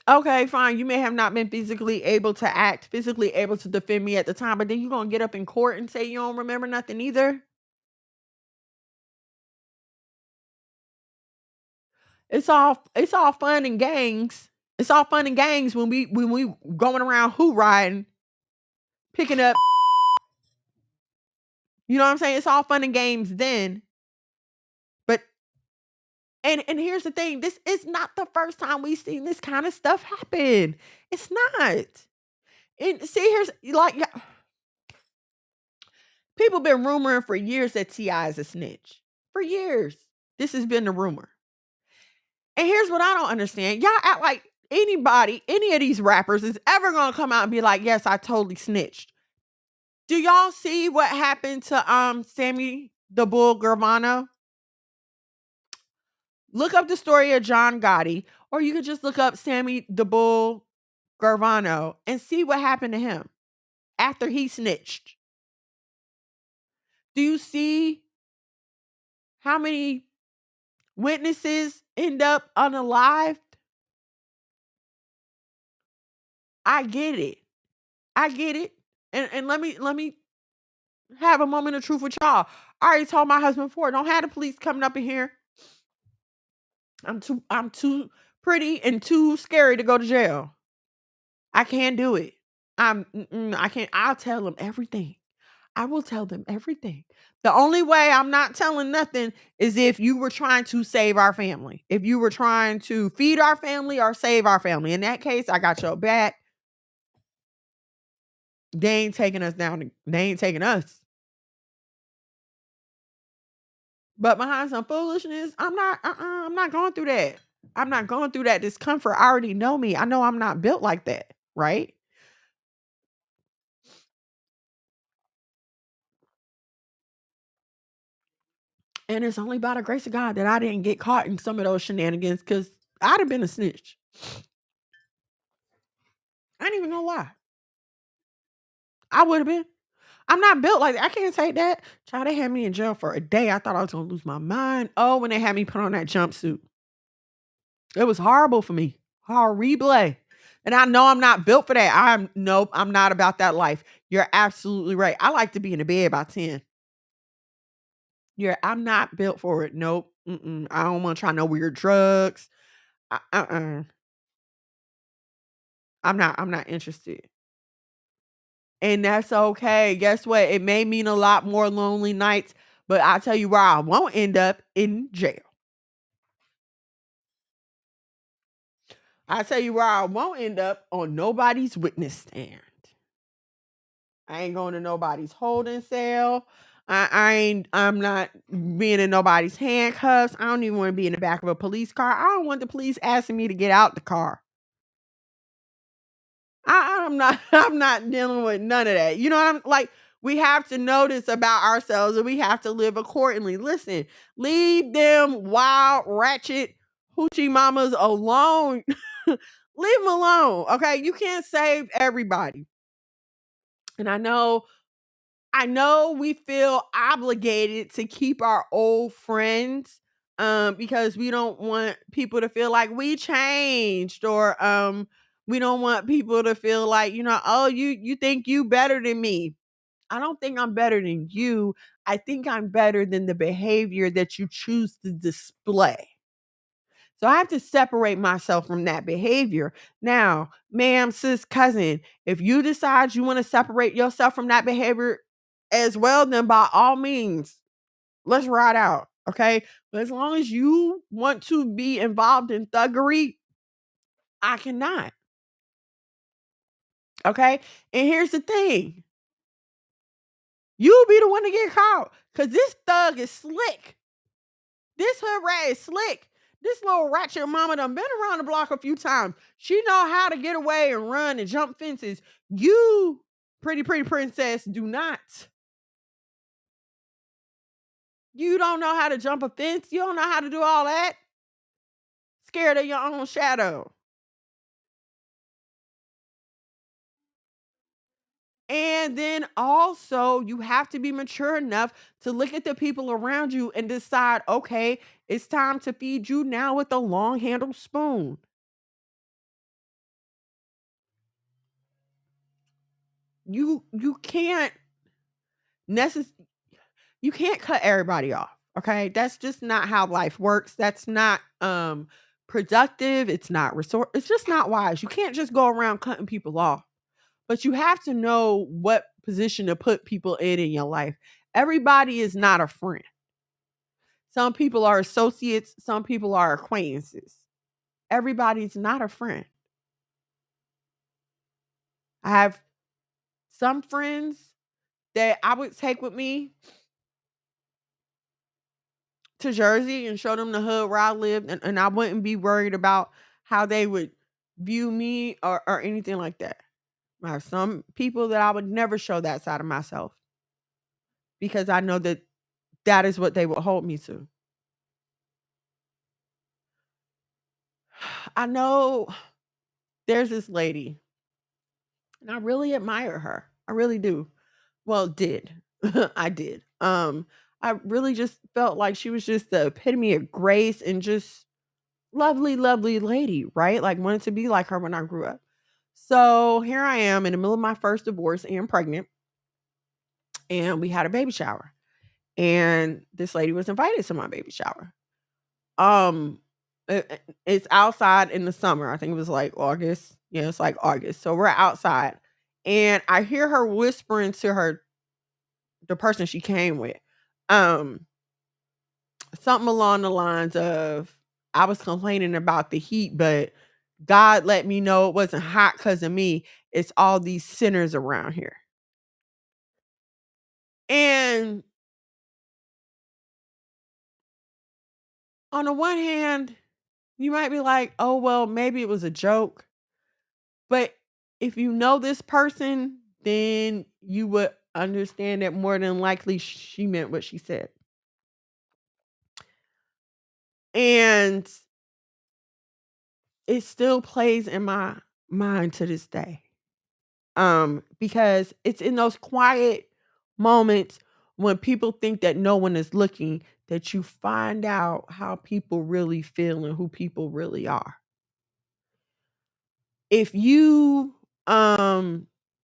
Okay, fine. You may have not been physically able to act, physically able to defend me at the time, but then you're going to get up in court and say you don't remember nothing either? It's all fun and gangs. It's all fun and gangs when we going around who riding, picking up. You know what I'm saying? It's all fun and games then. But and here's the thing, this is not the first time we've seen this kind of stuff happen. It's not. And see, here's like people been rumoring for years that T.I. is a snitch. For years. This has been the rumor. And here's what I don't understand. Y'all act like anybody, any of these rappers is ever gonna come out and be like, yes, I totally snitched. Do y'all see what happened to Sammy the Bull Gravano? Look up the story of John Gotti, or you could just look up Sammy the Bull Gravano and see what happened to him after he snitched. Do you see how many witnesses end up unalived? I get it. I get it. And let me have a moment of truth with y'all. I already told my husband before, don't have the police coming up in here. I'm too pretty and too scary to go to jail. I can't do it. I can't. I'll tell them everything. I will tell them everything. The only way I'm not telling nothing is if you were trying to save our family. If you were trying to feed our family or save our family. In that case, I got your back. They ain't taking us down. They ain't taking us. But behind some foolishness, I'm not going through that. I'm not going through that discomfort. I already know me. I know I'm not built like that, right? And it's only by the grace of God that I didn't get caught in some of those shenanigans because I'd have been a snitch. I ain't even gonna lie. I would have been. I'm not built like that. I can't take that. Child, they had me in jail for a day. I thought I was gonna lose my mind. Oh, when they had me put on that jumpsuit. It was horrible for me. Horrible. And I know I'm not built for that. Nope, I'm not about that life. You're absolutely right. I like to be in the bed by 10. I'm not built for it. Nope. I don't want to try no weird drugs. I'm not interested. And that's okay. Guess what? It may mean a lot more lonely nights, but I'll tell you where I won't end up in jail. I'll tell you where I won't end up on nobody's witness stand. I ain't going to nobody's holding cell. I'm not being in nobody's handcuffs. I don't even want to be in the back of a police car. I don't want the police asking me to get out the car. I'm not dealing with none of that. You know what I'm like? We have to know this about ourselves and we have to live accordingly. Listen, leave them wild, ratchet hoochie mamas alone. Leave them alone. Okay. You can't save everybody. And I know we feel obligated to keep our old friends because we don't want people to feel like we changed or we don't want people to feel like, oh, you think you better than me. I don't think I'm better than you. I think I'm better than the behavior that you choose to display. So I have to separate myself from that behavior. Now, ma'am, sis, cousin, if you decide you want to separate yourself from that behavior as well, then by all means, let's ride out. Okay. But as long as you want to be involved in thuggery, I cannot. Okay. And here's the thing. You'll be the one to get caught because this thug is slick. This hood rat is slick. This little ratchet mama done been around the block a few times. She know how to get away and run and jump fences. You, pretty princess, do not. You don't know how to jump a fence. You don't know how to do all that. Scared of your own shadow. And then also, you have to be mature enough to look at the people around you and decide, okay, it's time to feed you now with a long handled spoon. You can't necess- you can't cut everybody off. Okay? That's just not how life works. That's not productive. It's not it's just not wise. You can't just go around cutting people off. But you have to know what position to put people in your life. Everybody is not a friend. Some people are associates, some people are acquaintances. Everybody's not a friend. I have some friends that I would take with me to Jersey and show them the hood where I lived, and I wouldn't be worried about how they would view me or anything like that. I have some people that I would never show that side of myself because I know that that is what they would hold me to. I know there's this lady, and I really admire her. I really do. Well, did. I did. I really just felt like she was just the epitome of grace and just lovely, lovely lady, right? Like wanted to be like her when I grew up. So here I am in the middle of my first divorce and pregnant, and we had a baby shower. And this lady was invited to my baby shower. Um, it's outside in the summer. I think it was like August. Yeah, it's like August. So we're outside, and I hear her whispering to the person she came with, um, something along the lines of, "I was complaining about the heat, but God let me know it wasn't hot because of me. It's all these sinners around here." And on the one hand, you might be like, "Oh well, maybe it was a joke." But if you know this person, then you would understand that more than likely she meant what she said. And it still plays in my mind to this day. Because it's in those quiet moments when people think that no one is looking that you find out how people really feel and who people really are. If you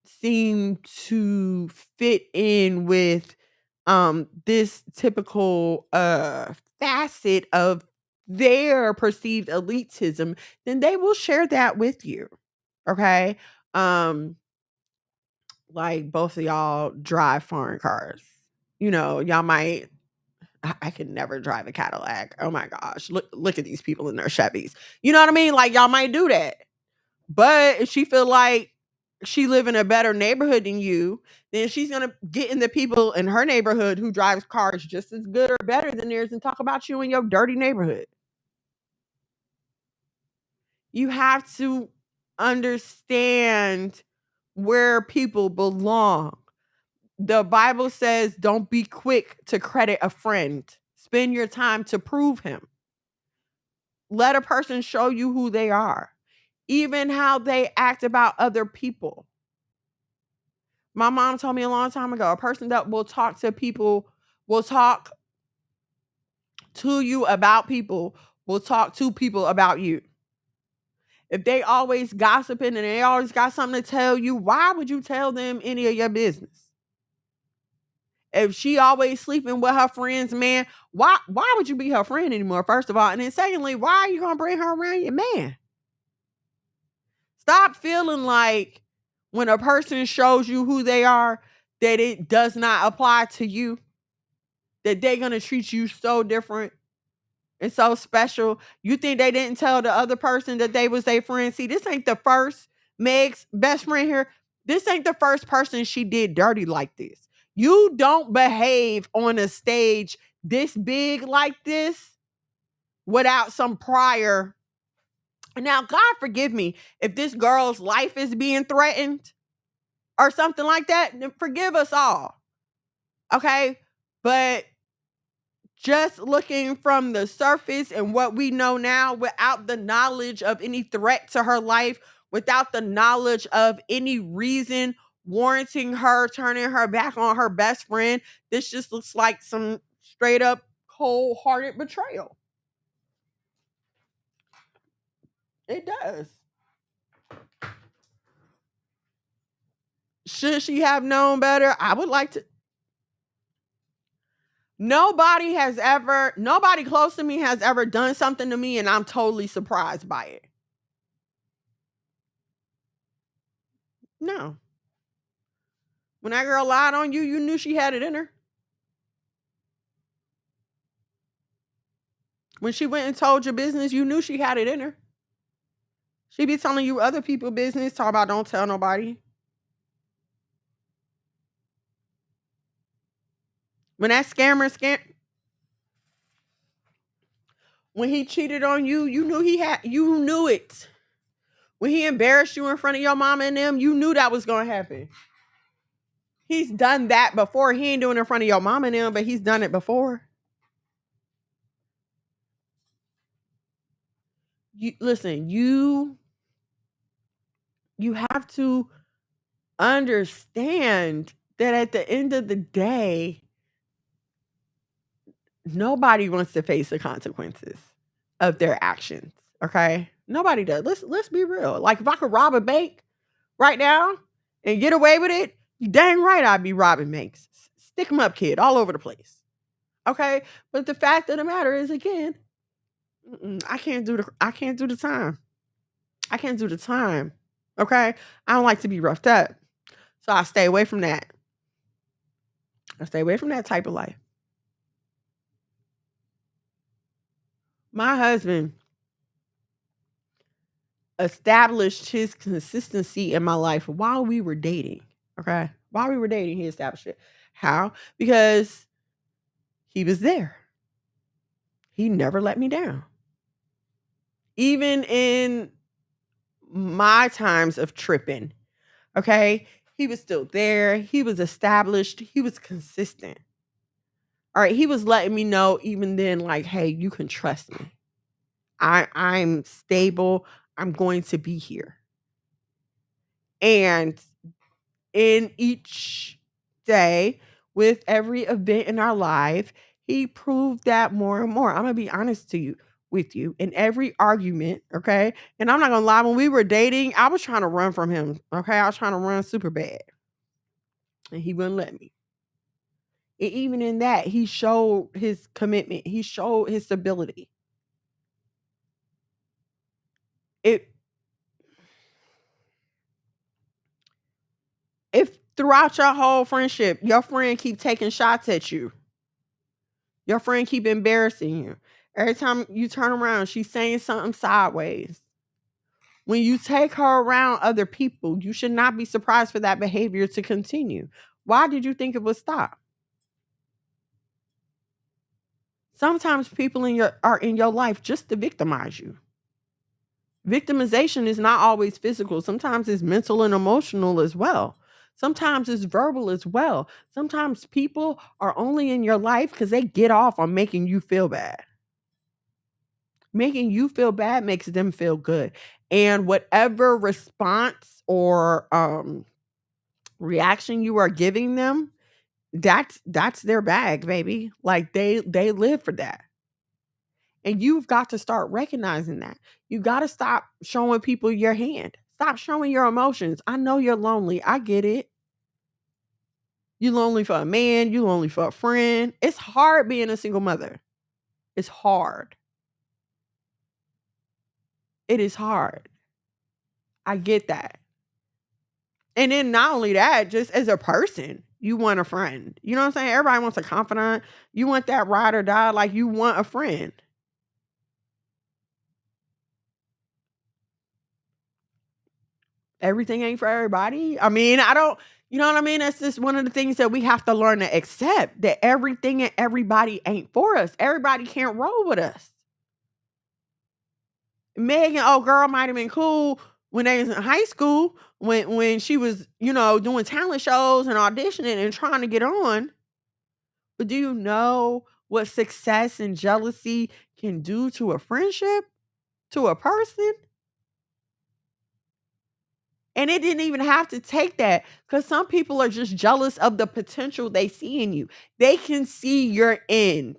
seem to fit in with this typical facet of their perceived elitism, then they will share that with you. Okay? Um like both of y'all drive foreign cars. You know, y'all might I could never drive a Cadillac. Oh my gosh. Look at these people in their Chevys. You know what I mean? Like y'all might do that. But if she feel like she live in a better neighborhood than you, then she's gonna get in the people in her neighborhood who drives cars just as good or better than theirs and talk about you in your dirty neighborhood. You have to understand where people belong. The Bible says, don't be quick to credit a friend. Spend your time to prove him. Let a person show you who they are, even how they act about other people. My mom told me a long time ago, a person that will talk to people, will talk to you about people, will talk to people about you. If they always gossiping and they always got something to tell you, why would you tell them any of your business? If she always sleeping with her friends, man, why would you be her friend anymore? First of all, and then secondly, why are you gonna bring her around your man? Stop feeling like when a person shows you who they are, that it does not apply to you, that they're gonna treat you so different and so special. You think they didn't tell the other person that they was their friend? See, this ain't the first Meg's best friend here. This ain't the first person she did dirty like this. You don't behave on a stage this big like this without some prior. Now, God forgive me if this girl's life is being threatened or something like that. Then forgive us all. Okay. But just looking from the surface and what we know now, without the knowledge of any threat to her life, without the knowledge of any reason warranting her turning her back on her best friend, this just looks like some straight up cold-hearted betrayal. It does. Should she have known better? I would like to. Nobody close to me has ever done something to me and I'm totally surprised by it. No. When that girl lied on you, you knew she had it in her. When she went and told your business, you knew she had it in her. She be telling you other people's business, talk about don't tell nobody. When that scammer when he cheated on you, you knew it. When he embarrassed you in front of your mama and them, you knew that was going to happen. He's done that before. He ain't doing it in front of your mama and them, but he's done it before. Listen, you have to understand that at the end of the day, nobody wants to face the consequences of their actions. Okay? Nobody does. Let's be real. Like if I could rob a bank right now and get away with it, you dang right I'd be robbing banks. Stick 'em up, kid, all over the place. Okay? But the fact of the matter is, again, I can't do the time. I can't do the time. Okay? I don't like to be roughed up. So I stay away from that. I stay away from that type of life. My husband established his consistency in my life while we were dating. Okay? While we were dating, he established it. How? Because he was there. He never let me down. Even in my times of tripping, okay? He was still there. He was established. He was consistent. All right. He was letting me know even then, like, hey, you can trust me. I'm stable. I'm going to be here. And in each day, with every event in our life, he proved that more and more. I'm going to be honest with you. In every argument, okay? And I'm not going to lie, when we were dating, I was trying to run from him, okay? I was trying to run super bad. And he wouldn't let me. And even in that, he showed his commitment. He showed his stability. If throughout your whole friendship, your friend keep taking shots at you, your friend keep embarrassing you, every time you turn around, she's saying something sideways. When you take her around other people, you should not be surprised for that behavior to continue. Why did you think it would stop? Sometimes people are in your life just to victimize you. Victimization is not always physical. Sometimes it's mental and emotional as well. Sometimes it's verbal as well. Sometimes people are only in your life because they get off on making you feel bad. Making you feel bad makes them feel good. And whatever response or reaction you are giving them, that's their bag, baby. Like they live for that. And you've got to start recognizing that. You got to stop showing people your hand. Stop showing your emotions. I know you're lonely. I get it. You're lonely for a man. You're lonely for a friend. It's hard being a single mother. It's hard. It is hard. I get that. And then not only that, just as a person, you want a friend. You know what I'm saying? Everybody wants a confidant. You want that ride or die, like you want a friend. Everything ain't for everybody. I mean, you know what I mean? That's just one of the things that we have to learn to accept, that everything and everybody ain't for us. Everybody can't roll with us. Megan, oh girl, might have been cool when they was in high school, when she was, doing talent shows and auditioning and trying to get on. But do you know what success and jealousy can do to a friendship, to a person? And it didn't even have to take that, because some people are just jealous of the potential they see in you. They can see your end.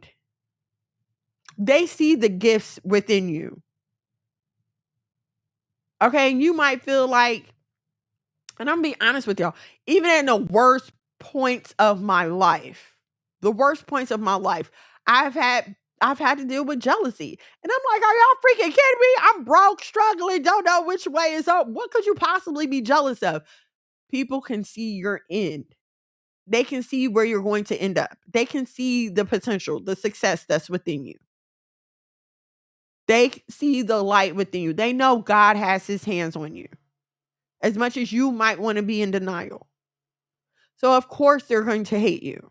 They see the gifts within you. Okay, you might feel like, and I'm gonna be honest with y'all, even in the worst points of my life, the worst points of my life, I've had I've had to deal with jealousy. And I'm like, are y'all freaking kidding me? I'm broke, struggling, don't know which way is up. What could you possibly be jealous of? People can see your end. They can see where you're going to end up. They can see the potential, the success that's within you. They see the light within you. They know God has his hands on you, as much as you might want to be in denial. So of course they're going to hate you.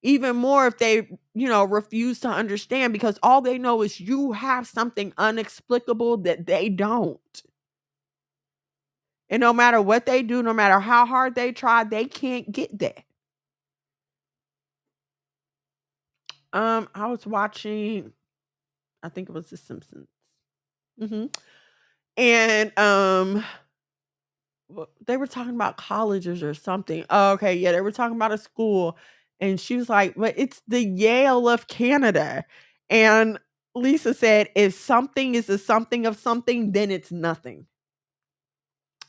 Even more if they, refuse to understand, because all they know is you have something inexplicable that they don't. And no matter what they do, no matter how hard they try, they can't get that. I was watching, I think it was The Simpsons. And they were talking about colleges or something. Oh, okay, yeah, they were talking about a school, and she was like, "But it's the Yale of Canada." And Lisa said, "If something is a something of something, then it's nothing."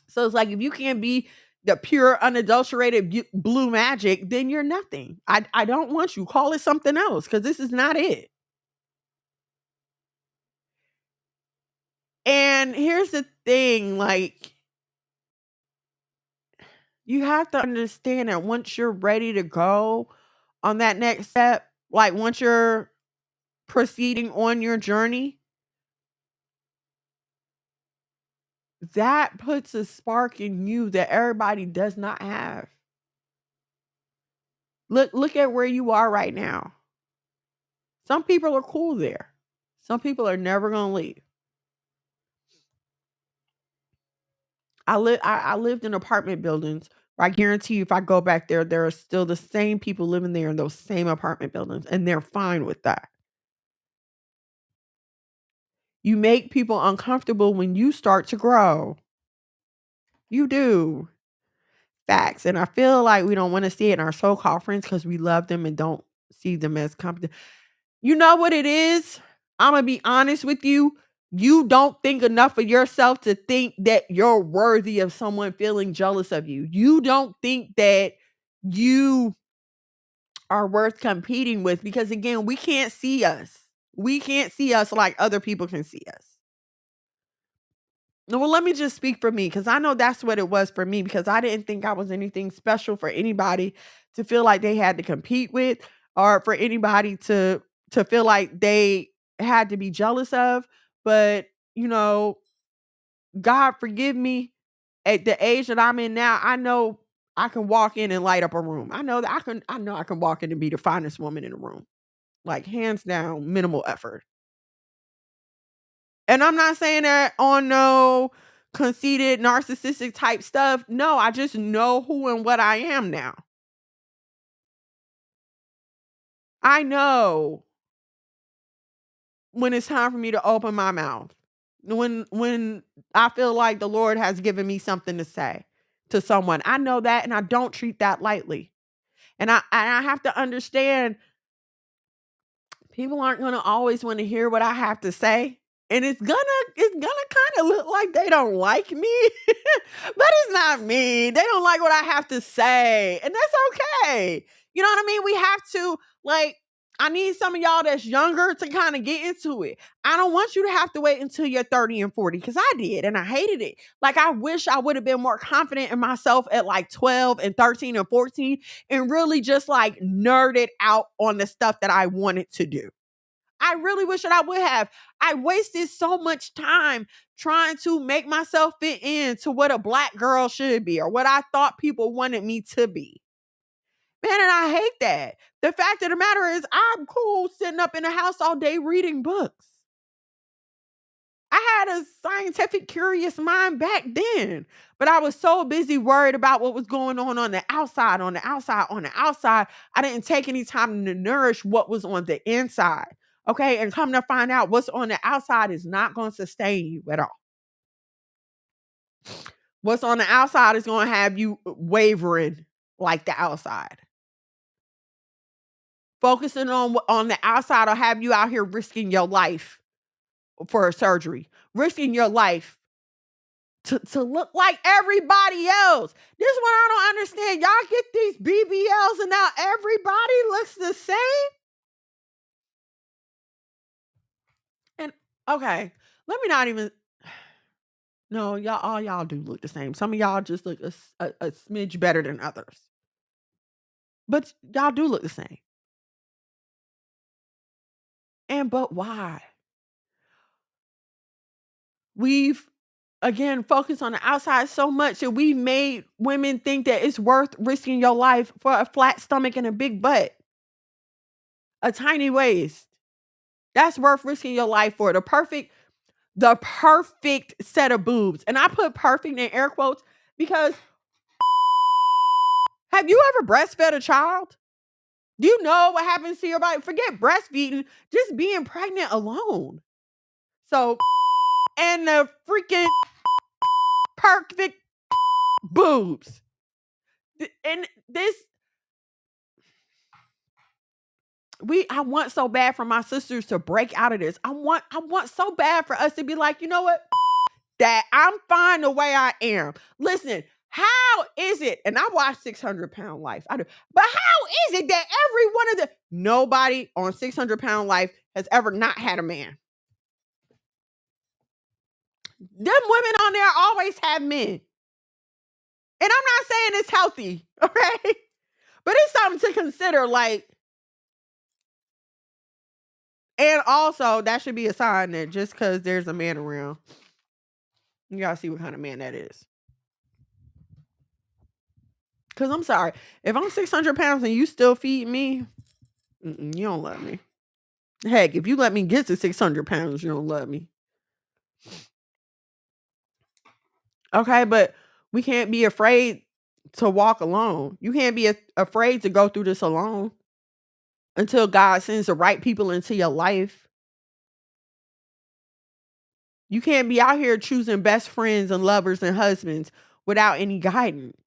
So it's like, if you can't be the pure, unadulterated blue magic, then you're nothing. I don't want you. Call it something else, because this is not it. And here's the thing, like, you have to understand that once you're ready to go on that next step, like once you're proceeding on your journey, that puts a spark in you that everybody does not have. Look at where you are right now. Some people are cool there. Some people are never going to leave. I lived in apartment buildings. I guarantee you, if I go back there, there are still the same people living there in those same apartment buildings, and they're fine with that. You make people uncomfortable when you start to grow. You do. Facts. And I feel like we don't want to see it in our so-called friends because we love them and don't see them as competent. You know what it is? I'm going to be honest with you. You don't think enough of yourself to think that you're worthy of someone feeling jealous of you. You don't think that you are worth competing with, because again, we can't see us. We can't see us like other people can see us. Well, let me just speak for me, because I know that's what it was for me, because I didn't think I was anything special for anybody to feel like they had to compete with, or for anybody to feel like they had to be jealous of. But, God forgive me, at the age that I'm in now, I know I can walk in and light up a room. I know that I can walk in and be the finest woman in the room. Like, hands down, minimal effort. And I'm not saying that on no conceited, narcissistic type stuff. No, I just know who and what I am now. I know when it's time for me to open my mouth. When I feel like the Lord has given me something to say to someone. I know that, and I don't treat that lightly. And I have to understand, people aren't gonna always want to hear what I have to say. And it's gonna kind of look like they don't like me. But it's not me. They don't like what I have to say. And that's okay. You know what I mean? We have to, like, I need some of y'all that's younger to kind of get into it. I don't want you to have to wait until you're 30 and 40, because I did and I hated it. Like, I wish I would have been more confident in myself at like 12 and 13 and 14, and really just like nerded out on the stuff that I wanted to do. I really wish that I would have. I wasted so much time trying to make myself fit into what a black girl should be, or what I thought people wanted me to be. Man, and I hate that. The fact of the matter is, I'm cool sitting up in the house all day reading books. I had a scientific curious mind back then, but I was so busy worried about what was going on the outside, on the outside, on the outside. I didn't take any time to nourish what was on the inside. Okay, and come to find out what's on the outside is not going to sustain you at all. What's on the outside is going to have you wavering like the outside. Focusing on the outside will have you out here risking your life for a surgery, risking your life to look like everybody else. This is what I don't understand. Y'all get these BBLs and now everybody looks the same. And okay, let me not even. No, y'all, all y'all do look the same. Some of y'all just look a smidge better than others, but y'all do look the same. But why? We've again focused on the outside so much that we made women think that it's worth risking your life for a flat stomach and a big butt, a tiny waist. That's worth risking your life for the perfect set of boobs. And I put perfect in air quotes because have you ever breastfed a child? Do you know what happens to your body? Forget breastfeeding, just being pregnant alone. So, and the freaking perfect boobs. And this, I want so bad for my sisters to break out of this. I want so bad for us to be like, you know what? That I'm fine the way I am. Listen, how is it? And I watch 600-Pound Life. I do. But how is it that every one of nobody on 600-Pound Life has ever not had a man? Them women on there always have men. And I'm not saying it's healthy, okay? But it's something to consider, like, and also that should be a sign that just because there's a man around, you gotta see what kind of man that is. Because I'm sorry, if I'm 600 pounds and you still feed me, you don't love me. Heck, if you let me get to 600 pounds, you don't love me. Okay, but we can't be afraid to walk alone. You can't be afraid to go through this alone until God sends the right people into your life. You can't be out here choosing best friends and lovers and husbands without any guidance.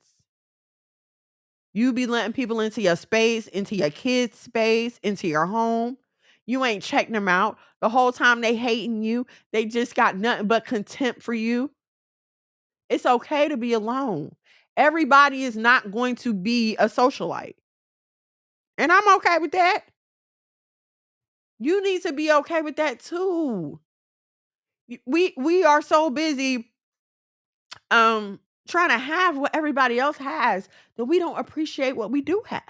You be letting people into your space, into your kids' space, into your home. You ain't checking them out. The whole time they hating you. They just got nothing but contempt for you. It's okay to be alone. Everybody is not going to be a socialite. And I'm okay with that. You need to be okay with that too. We are so busy trying to have what everybody else has that we don't appreciate what we do have.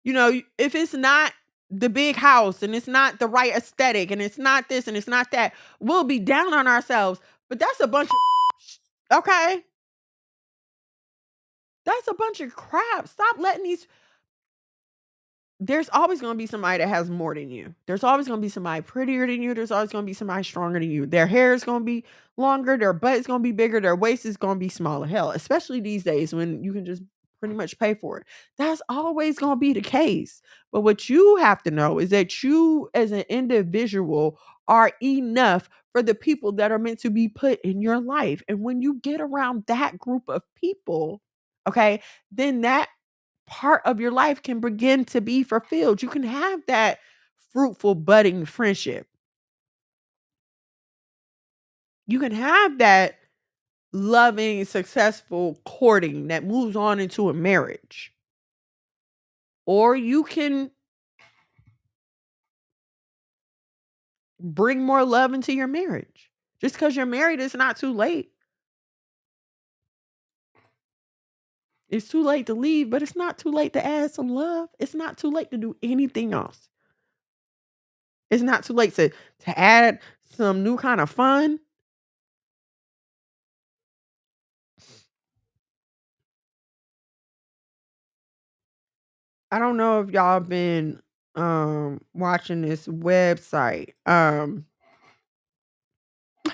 You know, if it's not the big house and it's not the right aesthetic and it's not this and it's not that, we'll be down on ourselves. But that's a bunch of okay. That's a bunch of crap. Stop letting these. There's always going to be somebody that has more than you. There's always going to be somebody prettier than you. There's always going to be somebody stronger than you. Their hair is going to be longer. Their butt is going to be bigger. Their waist is going to be smaller. Hell, especially these days when you can just pretty much pay for it. That's always going to be the case. But what you have to know is that you as an individual are enough for the people that are meant to be put in your life. And when you get around that group of people, okay, then that part of your life can begin to be fulfilled. You can have that fruitful, budding friendship. You can have that loving, successful courting that moves on into a marriage. Or you can bring more love into your marriage. Just because you're married, it's not too late. It's too late to leave, but it's not too late to add some love. It's not too late to do anything else. It's not too late to add some new kind of fun. I don't know if y'all been watching this website.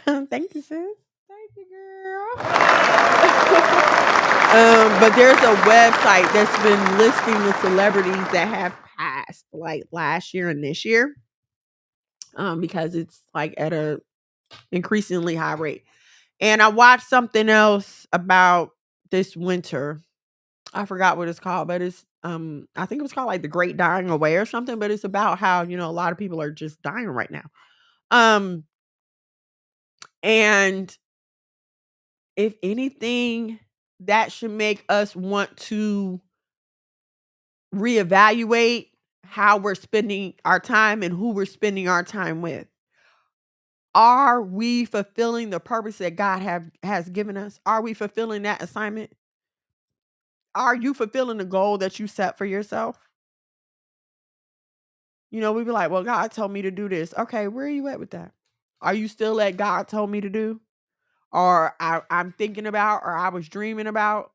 Thank you, sis. Thank you, girl. But there's a website that's been listing the celebrities that have passed like last year and this year. Because it's like at a increasingly high rate. And I watched something else about this winter. I forgot what it's called, but it's I think it was called like The Great Dying Away or something, but it's about how, a lot of people are just dying right now. Um and if anything, that should make us want to reevaluate how we're spending our time and who we're spending our time with. Are we fulfilling the purpose that God has given us? Are we fulfilling that assignment? Are you fulfilling the goal that you set for yourself? We be like, well, God told me to do this. Okay, where are you at with that? Are you still at God told me to do? Or I'm thinking about, or I was dreaming about?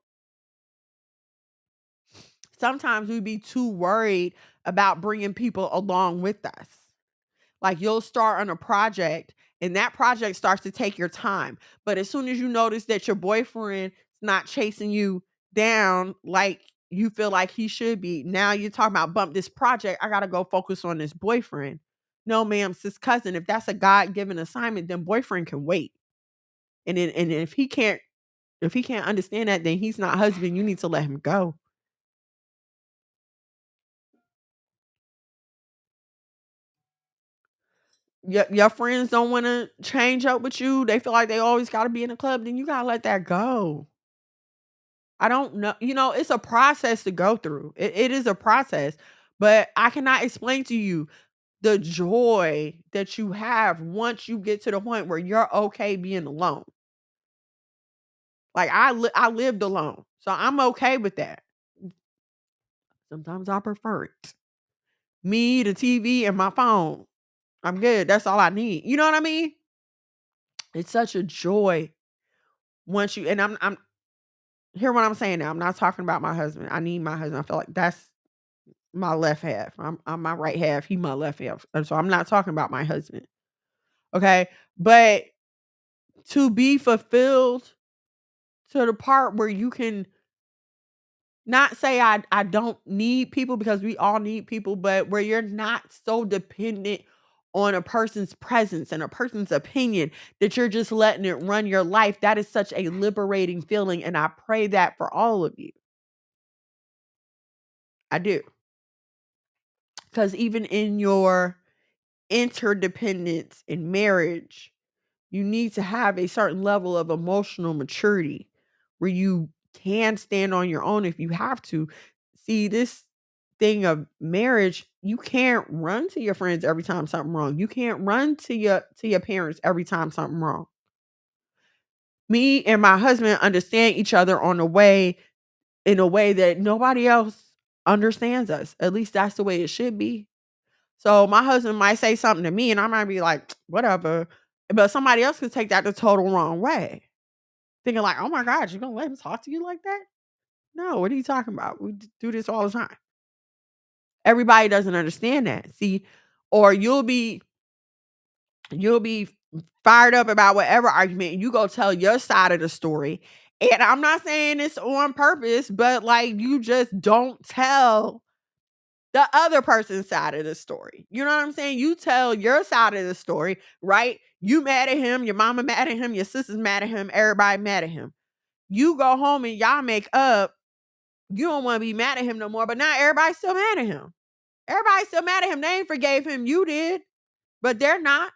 Sometimes we be too worried about bringing people along with us. Like you'll start on a project and that project starts to take your time. But as soon as you notice that your boyfriend is not chasing you down like you feel like he should be, now you're talking about bump this project. I got to go focus on this boyfriend. No, ma'am, sis cousin. If that's a God given assignment, then boyfriend can wait. And if he can't understand that, then he's not husband. You need to let him go. Your friends don't want to change up with you. They feel like they always got to be in a club. Then you got to let that go. I don't know. It's a process to go through. It is a process, but I cannot explain to you the joy that you have once you get to the point where you're okay being alone. Like I lived alone, so I'm okay with that. Sometimes I prefer it. Me, the TV, and my phone. I'm good. That's all I need. You know what I mean? It's such a joy once you and I'm hear what I'm saying now. I'm not talking about my husband. I need my husband. I feel like that's my left half. I'm my right half. He my left half. And so I'm not talking about my husband. Okay. But to be fulfilled to the part where you can not say I don't need people because we all need people, but where you're not so dependent on a person's presence and a person's opinion that you're just letting it run your life. That is such a liberating feeling. And I pray that for all of you. I do. Because even in your interdependence in marriage, you need to have a certain level of emotional maturity where you can stand on your own if you have to. See, this thing of marriage, you can't run to your friends every time something wrong. You can't run to your parents every time something wrong. Me and my husband understand each other in a way that nobody else understands us. At least that's the way it should be. So my husband might say something to me and I might be like, whatever. But somebody else could take that the total wrong way. Thinking like, oh my God, you're gonna let him talk to you like that? No, what are you talking about? We do this all the time. Everybody doesn't understand that. See, or you'll be fired up about whatever argument and you go tell your side of the story. And I'm not saying it's on purpose, but like you just don't tell the other person's side of the story. You know what I'm saying? You tell your side of the story, right? You mad at him, your mama mad at him, your sister's mad at him, everybody mad at him. You go home and y'all make up. You don't want to be mad at him no more, but now everybody's still mad at him. Everybody's still mad at him. They ain't forgave him. You did, but they're not.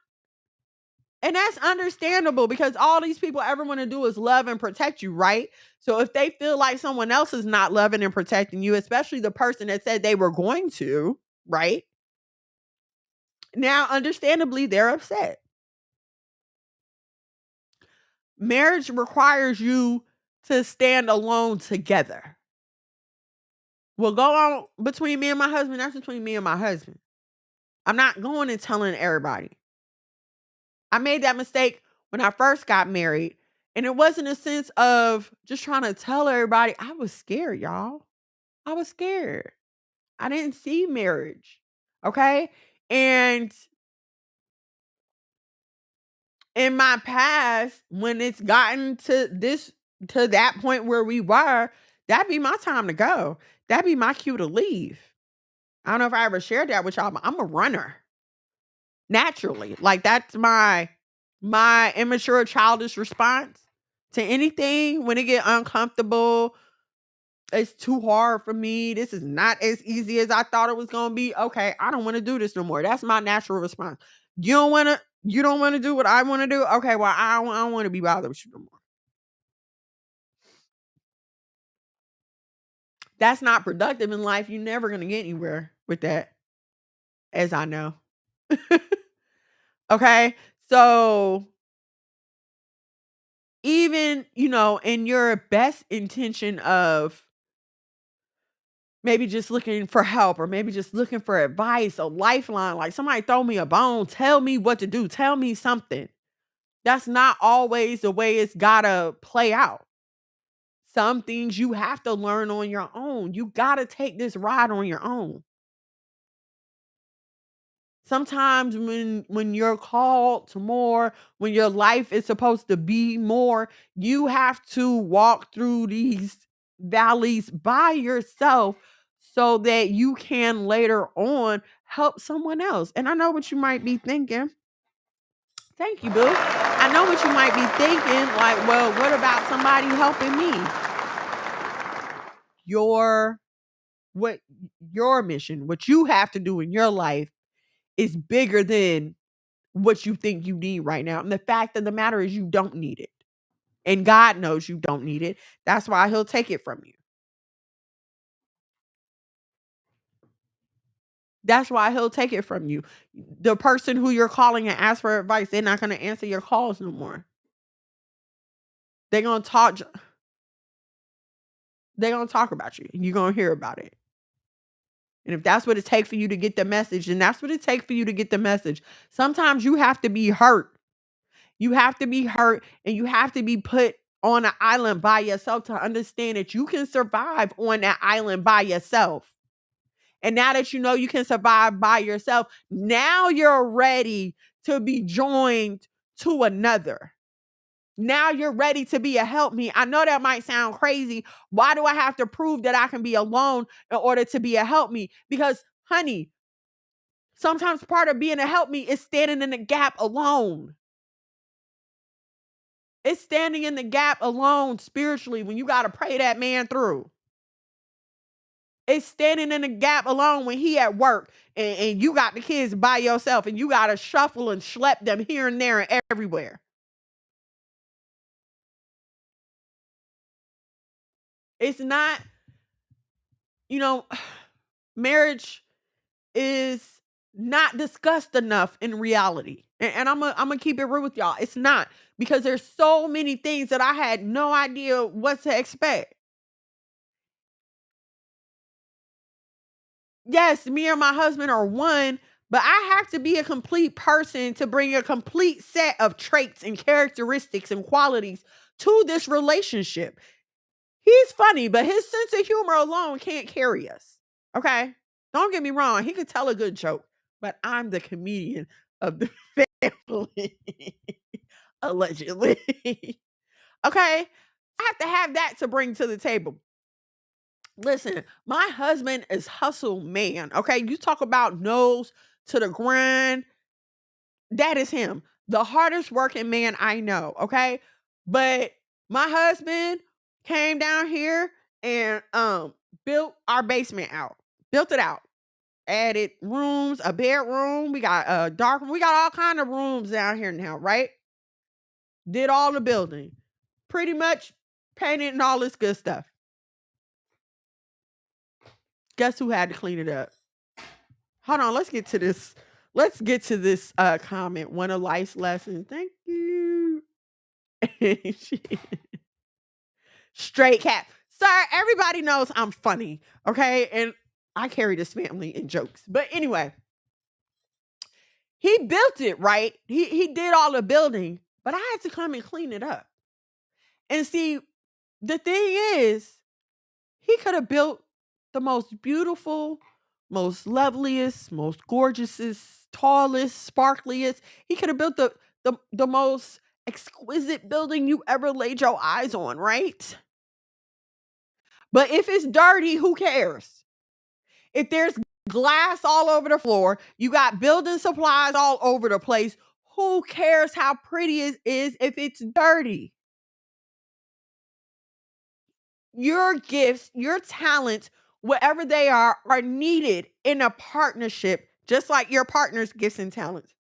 And that's understandable because all these people ever want to do is love and protect you, right? So if they feel like someone else is not loving and protecting you, especially the person that said they were going to, right? Now, understandably, they're upset. Marriage requires you to stand alone together. Well, go on between me and my husband. That's between me and my husband. I'm not going and telling everybody. I made that mistake when I first got married. And it wasn't a sense of just trying to tell everybody. I was scared, y'all. I was scared. I didn't see marriage. Okay. And in my past, when it's gotten to that point where we were, that'd be my time to go. That'd be my cue to leave. I don't know if I ever shared that with y'all, but I'm a runner naturally. Like that's my immature childish response to anything when it get uncomfortable. It's too hard for me. This is not as easy as I thought it was gonna be. Okay, I don't want to do this no more. That's my natural response. You don't want to do what I want to do. Okay, well, I don't want to be bothered with you no more. That's not productive in life. You're never gonna get anywhere with that, as I know. Okay, so even in your best intention of maybe just looking for help or maybe just looking for advice, a lifeline, like somebody throw me a bone, tell me what to do, tell me something. That's not always the way it's gotta play out. Some things you have to learn on your own. You gotta take this ride on your own. Sometimes when you're called to more, when your life is supposed to be more, you have to walk through these valleys by yourself so that you can later on help someone else. And I know what you might be thinking. Thank you, boo. I know what you might be thinking, like, well, what about somebody helping me? Your what your mission, what you have to do in your life is bigger than what you think you need right now. And the fact of the matter is you don't need it. And God knows you don't need it. That's why he'll take it from you. That's why he'll take it from you. The person who you're calling and ask for advice, they're not going to answer your calls no more. They're going to talk about you and you're going to hear about it. And if that's what it takes for you to get the message, then that's what it takes for you to get the message. Sometimes you have to be hurt. You have to be hurt and you have to be put on an island by yourself to understand that you can survive on that island by yourself. And now that you know you can survive by yourself, now you're ready to be joined to another. Now you're ready to be a help me. I know that might sound crazy. Why do I have to prove that I can be alone in order to be a help me? Because, honey, sometimes part of being a help me is standing in the gap alone. It's standing in the gap alone spiritually when you got to pray that man through. It's standing in the gap alone when he at work and you got the kids by yourself and you got to shuffle and schlep them here and there and everywhere. It's not, marriage is not discussed enough in reality. And I'm gonna keep it real with y'all. It's not, because there's so many things that I had no idea what to expect. Yes, me and my husband are one, but I have to be a complete person to bring a complete set of traits and characteristics and qualities to this relationship. He's funny, but his sense of humor alone can't carry us. Okay? Don't get me wrong, he could tell a good joke, but I'm the comedian of the family. Allegedly. Okay? I have to have that to bring to the table. Listen, my husband is hustle man. Okay. You talk about nose to the grind. That is him. The hardest working man I know. Okay. But my husband came down here and built our basement out. Built it out. Added rooms, a bedroom. We got a dark room. We got all kind of rooms down here now, right? Did all the building. Pretty much painted and all this good stuff. Guess who had to clean it up? Hold on, let's get to this. Let's get to this comment. One of life's lessons. Thank you. Straight cat. Sir, everybody knows I'm funny. Okay. And I carry this family in jokes. But anyway, he built it, right? He did all the building, but I had to come and clean it up. And see, the thing is, he could have built the most beautiful, most loveliest, most gorgeousest, tallest, sparkliest. He could have built the most exquisite building you ever laid your eyes on, right? But if it's dirty, who cares? If there's glass all over the floor, you got building supplies all over the place, who cares how pretty it is if it's dirty? Your gifts, your talents, whatever they are needed in a partnership, just like your partner's gifts and talents.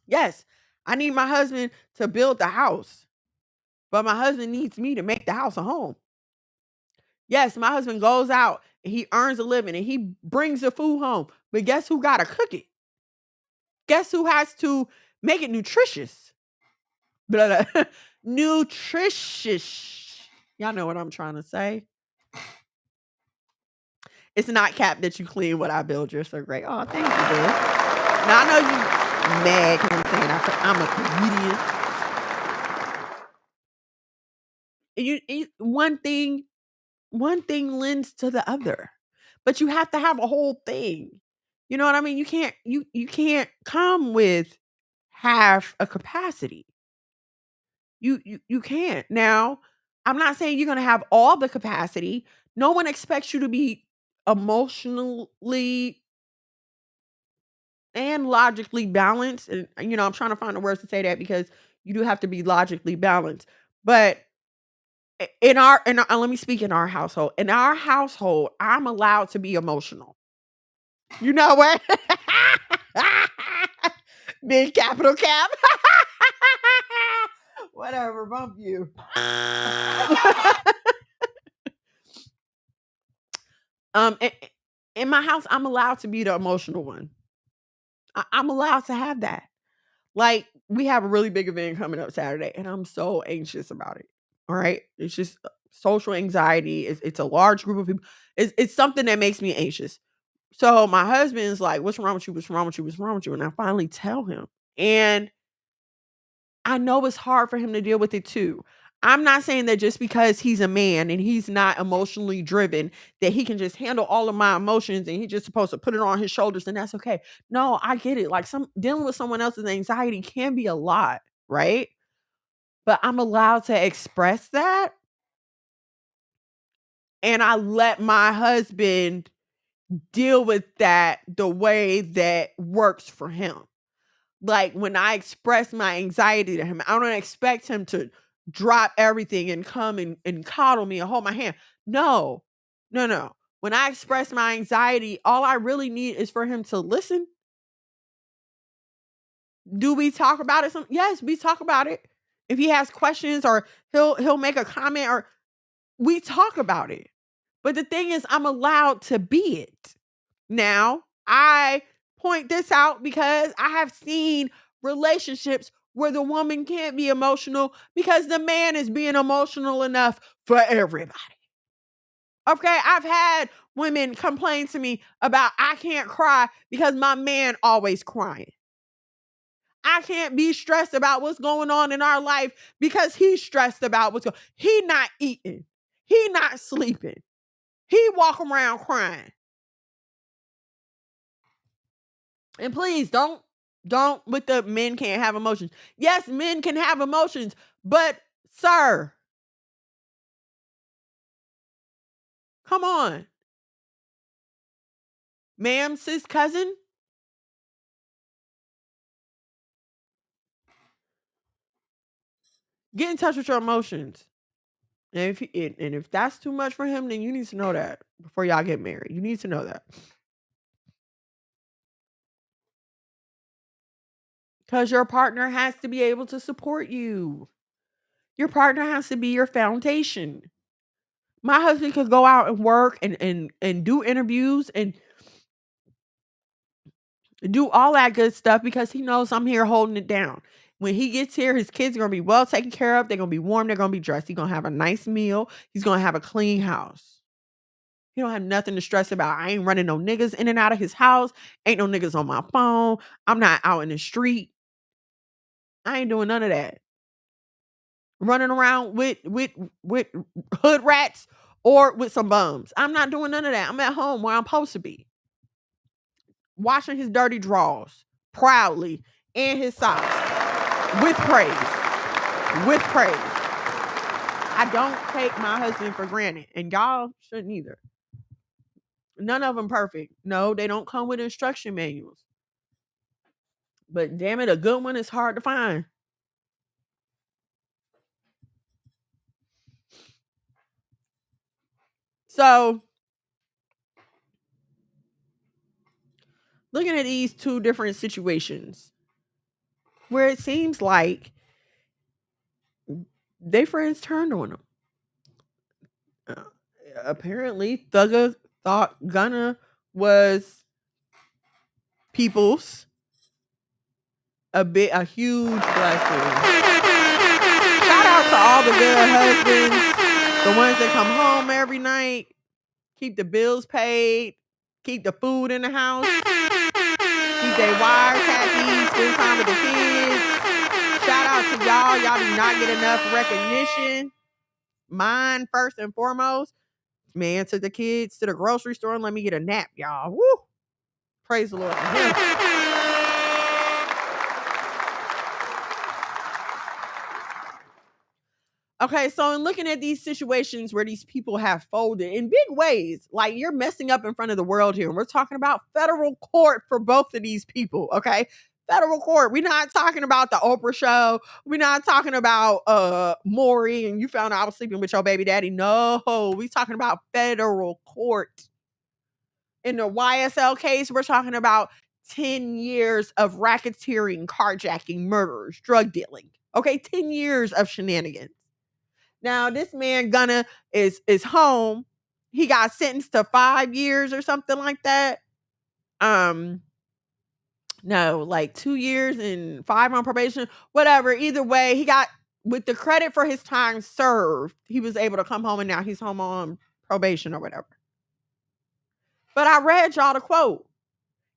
Yes, I need my husband to build the house, but my husband needs me to make the house a home. Yes, my husband goes out and he earns a living and he brings the food home, but guess who got to cook it? Guess who has to make it nutritious? Blah, blah. Nutritious. Y'all know what I'm trying to say. It's not cap that you clean what I build. You're so great. Oh, thank you, boo. Now I know you mad because I'm saying I'm a comedian. One thing lends to the other, but you have to have a whole thing. You know what I mean? You can't come with half a capacity. You can't. Now, I'm not saying you're gonna have all the capacity. No one expects you to be emotionally and logically balanced. And I'm trying to find the words to say that because you do have to be logically balanced. But let me speak in our household. In our household, I'm allowed to be emotional. You know what? Big capital cap. Whatever, bump you. In, in my house, I'm allowed to be the emotional one. I'm allowed to have that. Like, we have a really big event coming up Saturday, and I'm so anxious about it. All right. It's just social anxiety. It's a large group of people. It's something that makes me anxious. So my husband's like, "What's wrong with you? What's wrong with you? What's wrong with you?" And I finally tell him. And I know it's hard for him to deal with it too. I'm not saying that just because he's a man and he's not emotionally driven, that he can just handle all of my emotions and he's just supposed to put it on his shoulders and that's okay. No, I get it. Like, some dealing with someone else's anxiety can be a lot, right? But I'm allowed to express that. And I let my husband deal with that the way that works for him. Like, when I express my anxiety to him, I don't expect him to drop everything and come and coddle me and hold my hand. No, no, no. When I express my anxiety, all I really need is for him to listen. Do we talk about it? Yes, we talk about it. If he has questions or he'll make a comment, or we talk about it. But the thing is, I'm allowed to be it. Now, I point this out because I have seen relationships where the woman can't be emotional because the man is being emotional enough for everybody. Okay, I've had women complain to me about I can't cry because my man always crying. I can't be stressed about what's going on in our life because he's stressed about what's going on. He not eating. He not sleeping. He walk around crying. And please don't with the men can't have emotions. Yes, men can have emotions, but sir, come on. Ma'am, sis, cousin, get in touch with your emotions. And if that's too much for him, then you need to know that before y'all get married. You need to know that. Because your partner has to be able to support you. Your partner has to be your foundation. My husband could go out and work and do interviews and do all that good stuff because he knows I'm here holding it down. When he gets here, his kids are going to be well taken care of. They're going to be warm. They're going to be dressed. He's going to have a nice meal. He's going to have a clean house. He don't have nothing to stress about. I ain't running no niggas in and out of his house. Ain't no niggas on my phone. I'm not out in the street. I ain't doing none of that. Running around with hood rats or with some bums. I'm not doing none of that. I'm at home where I'm supposed to be. Washing his dirty drawers proudly and his socks with praise. With praise. I don't take my husband for granted, and y'all shouldn't either. None of them perfect. No, they don't come with instruction manuals. But damn it, a good one is hard to find. So, looking at these two different situations where it seems like they friends turned on them. Apparently, Thugger thought Gunna was people's a huge blessing. Shout out to all the good husbands, the ones that come home every night, keep the bills paid, keep the food in the house, keep their wives happy, spend time with the kids. Shout out to y'all. Y'all do not get enough recognition. Mine first and foremost. Man took the kids to the grocery store and let me get a nap, y'all. Woo! Praise the Lord for him. Okay, so in looking at these situations where these people have folded in big ways, like you're messing up in front of the world here. And we're talking about federal court for both of these people, okay? Federal court. We're not talking about the Oprah show. We're not talking about Maury and you found out I was sleeping with your baby daddy. No, we're talking about federal court. In the YSL case, we're talking about 10 years of racketeering, carjacking, murders, drug dealing. Okay, 10 years of shenanigans. Now, this man Gunna is home. He got sentenced to 5 years or something like that. No, like 2 years and 5 on probation. Whatever. Either way, he got with the credit for his time served, he was able to come home and now he's home on probation or whatever. But I read y'all the quote.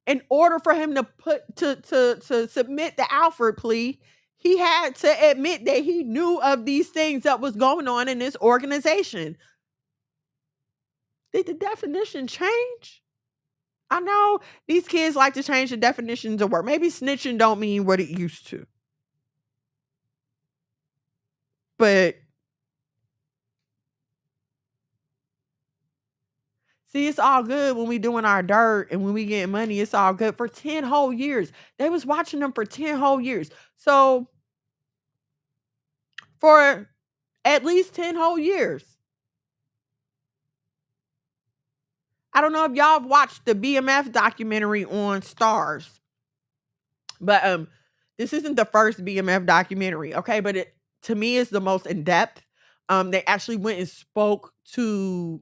In order for him to submit the Alford plea, he had to admit that he knew of these things that was going on in this organization. Did the definition change? I know these kids like to change the definitions of work. Maybe snitching don't mean what it used to. But see, it's all good when we doing our dirt and when we get money, it's all good for 10 whole years. They was watching them for 10 whole years. So for at least 10 whole years. I don't know if y'all have watched the BMF documentary on Stars. But this isn't the first BMF documentary, okay? But it to me is the most in depth. They actually went and spoke to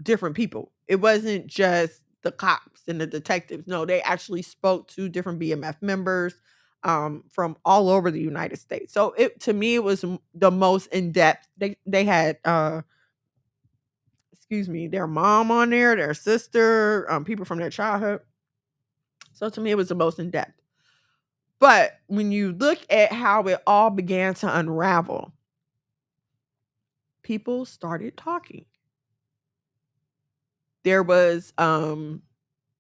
different people. It wasn't just the cops and the detectives. No, they actually spoke to different BMF members from all over the United States. So it to me it was the most in depth. They had their mom on there, their sister, people from their childhood. So to me it was the most in depth. But when you look at how it all began to unravel, people started talking. There was an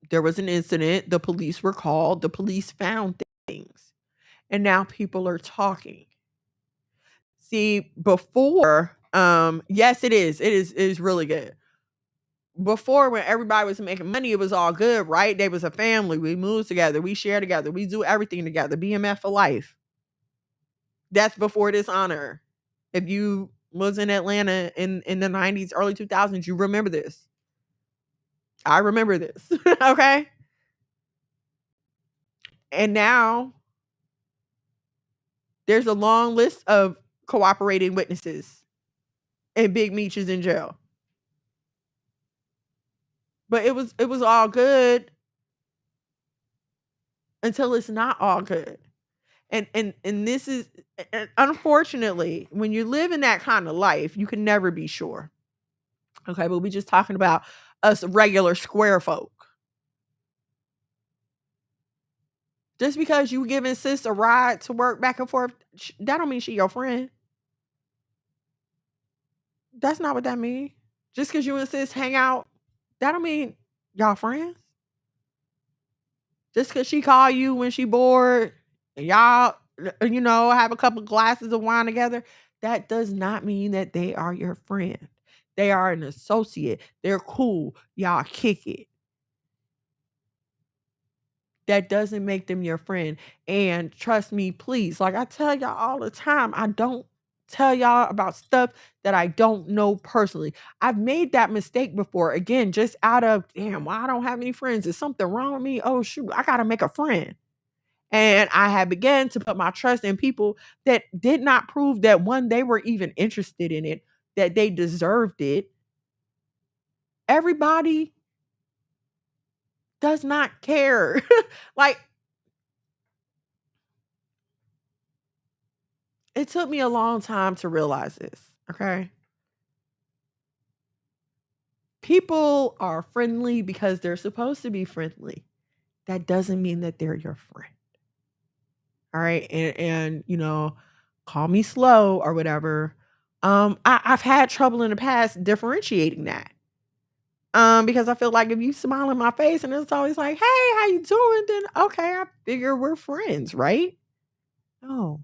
incident, the police were called, the police found things, and now people are talking. See, before, yes, it is really good. Before, when everybody was making money, it was all good, right? They was a family. We moved together, we share together, we do everything together. BMF for life. That's before dishonor. If you was in Atlanta in the 90s, early 2000s, you remember this. I remember this. Okay? And now there's a long list of cooperating witnesses and Big Meech is in jail. But it was all good until it's not all good. And this is unfortunately, when you live in that kind of life, you can never be sure. Okay, but we just talking about us regular square folk. Just because you giving sis a ride to work back and forth, that don't mean she your friend. That's not what that mean. Just because you and sis hang out, that don't mean y'all friends. Just because she call you when she bored and y'all, have a couple glasses of wine together, that does not mean that they are your friend. They are an associate. They're cool. Y'all kick it. That doesn't make them your friend. And trust me, please, like I tell y'all all the time, I don't tell y'all about stuff that I don't know personally. I've made that mistake before. Again, just out of, damn, why I don't have any friends? Is something wrong with me? Oh, shoot, I got to make a friend. And I had begun to put my trust in people that did not prove that, one, they were even interested in it, that they deserved it. Everybody does not care. Like, it took me a long time to realize this, okay? People are friendly because they're supposed to be friendly. That doesn't mean that they're your friend. All right. And call me slow or whatever. I've had trouble in the past differentiating that. Because I feel like if you smile in my face and it's always like, hey, how you doing? Then okay, I figure we're friends, right? No.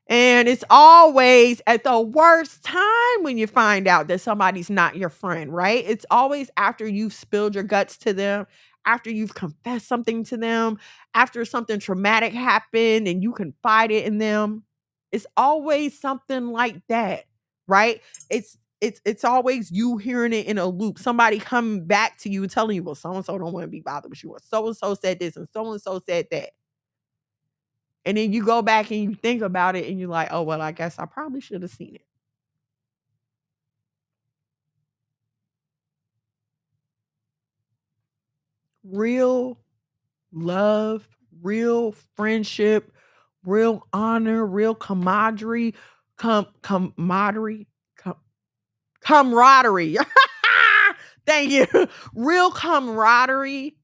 And it's always at the worst time when you find out that somebody's not your friend, right? It's always after you've spilled your guts to them, after you've confessed something to them, after something traumatic happened and you confide it in them. It's always something like that, right? It's always you hearing it in a loop. Somebody coming back to you and telling you, well, so and so don't want to be bothered with you, or so and so said this and so said that. And then you go back and you think about it and you're like, oh, well, I guess I probably should have seen it. Real love, real friendship, real honor, real camaraderie, camaraderie, camaraderie. Thank you. Real camaraderie.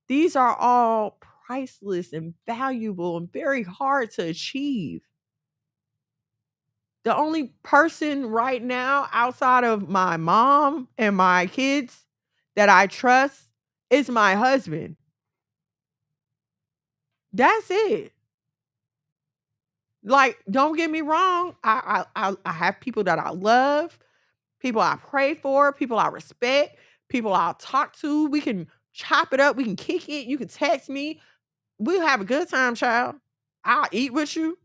These are all priceless and valuable and very hard to achieve. The only person right now outside of my mom and my kids that I trust is my husband. That's it. Like, don't get me wrong. I have people that I love, people I pray for, people I respect, people I'll talk to. We can chop it up. We can kick it. You can text me. We'll have a good time, child. I'll eat with you.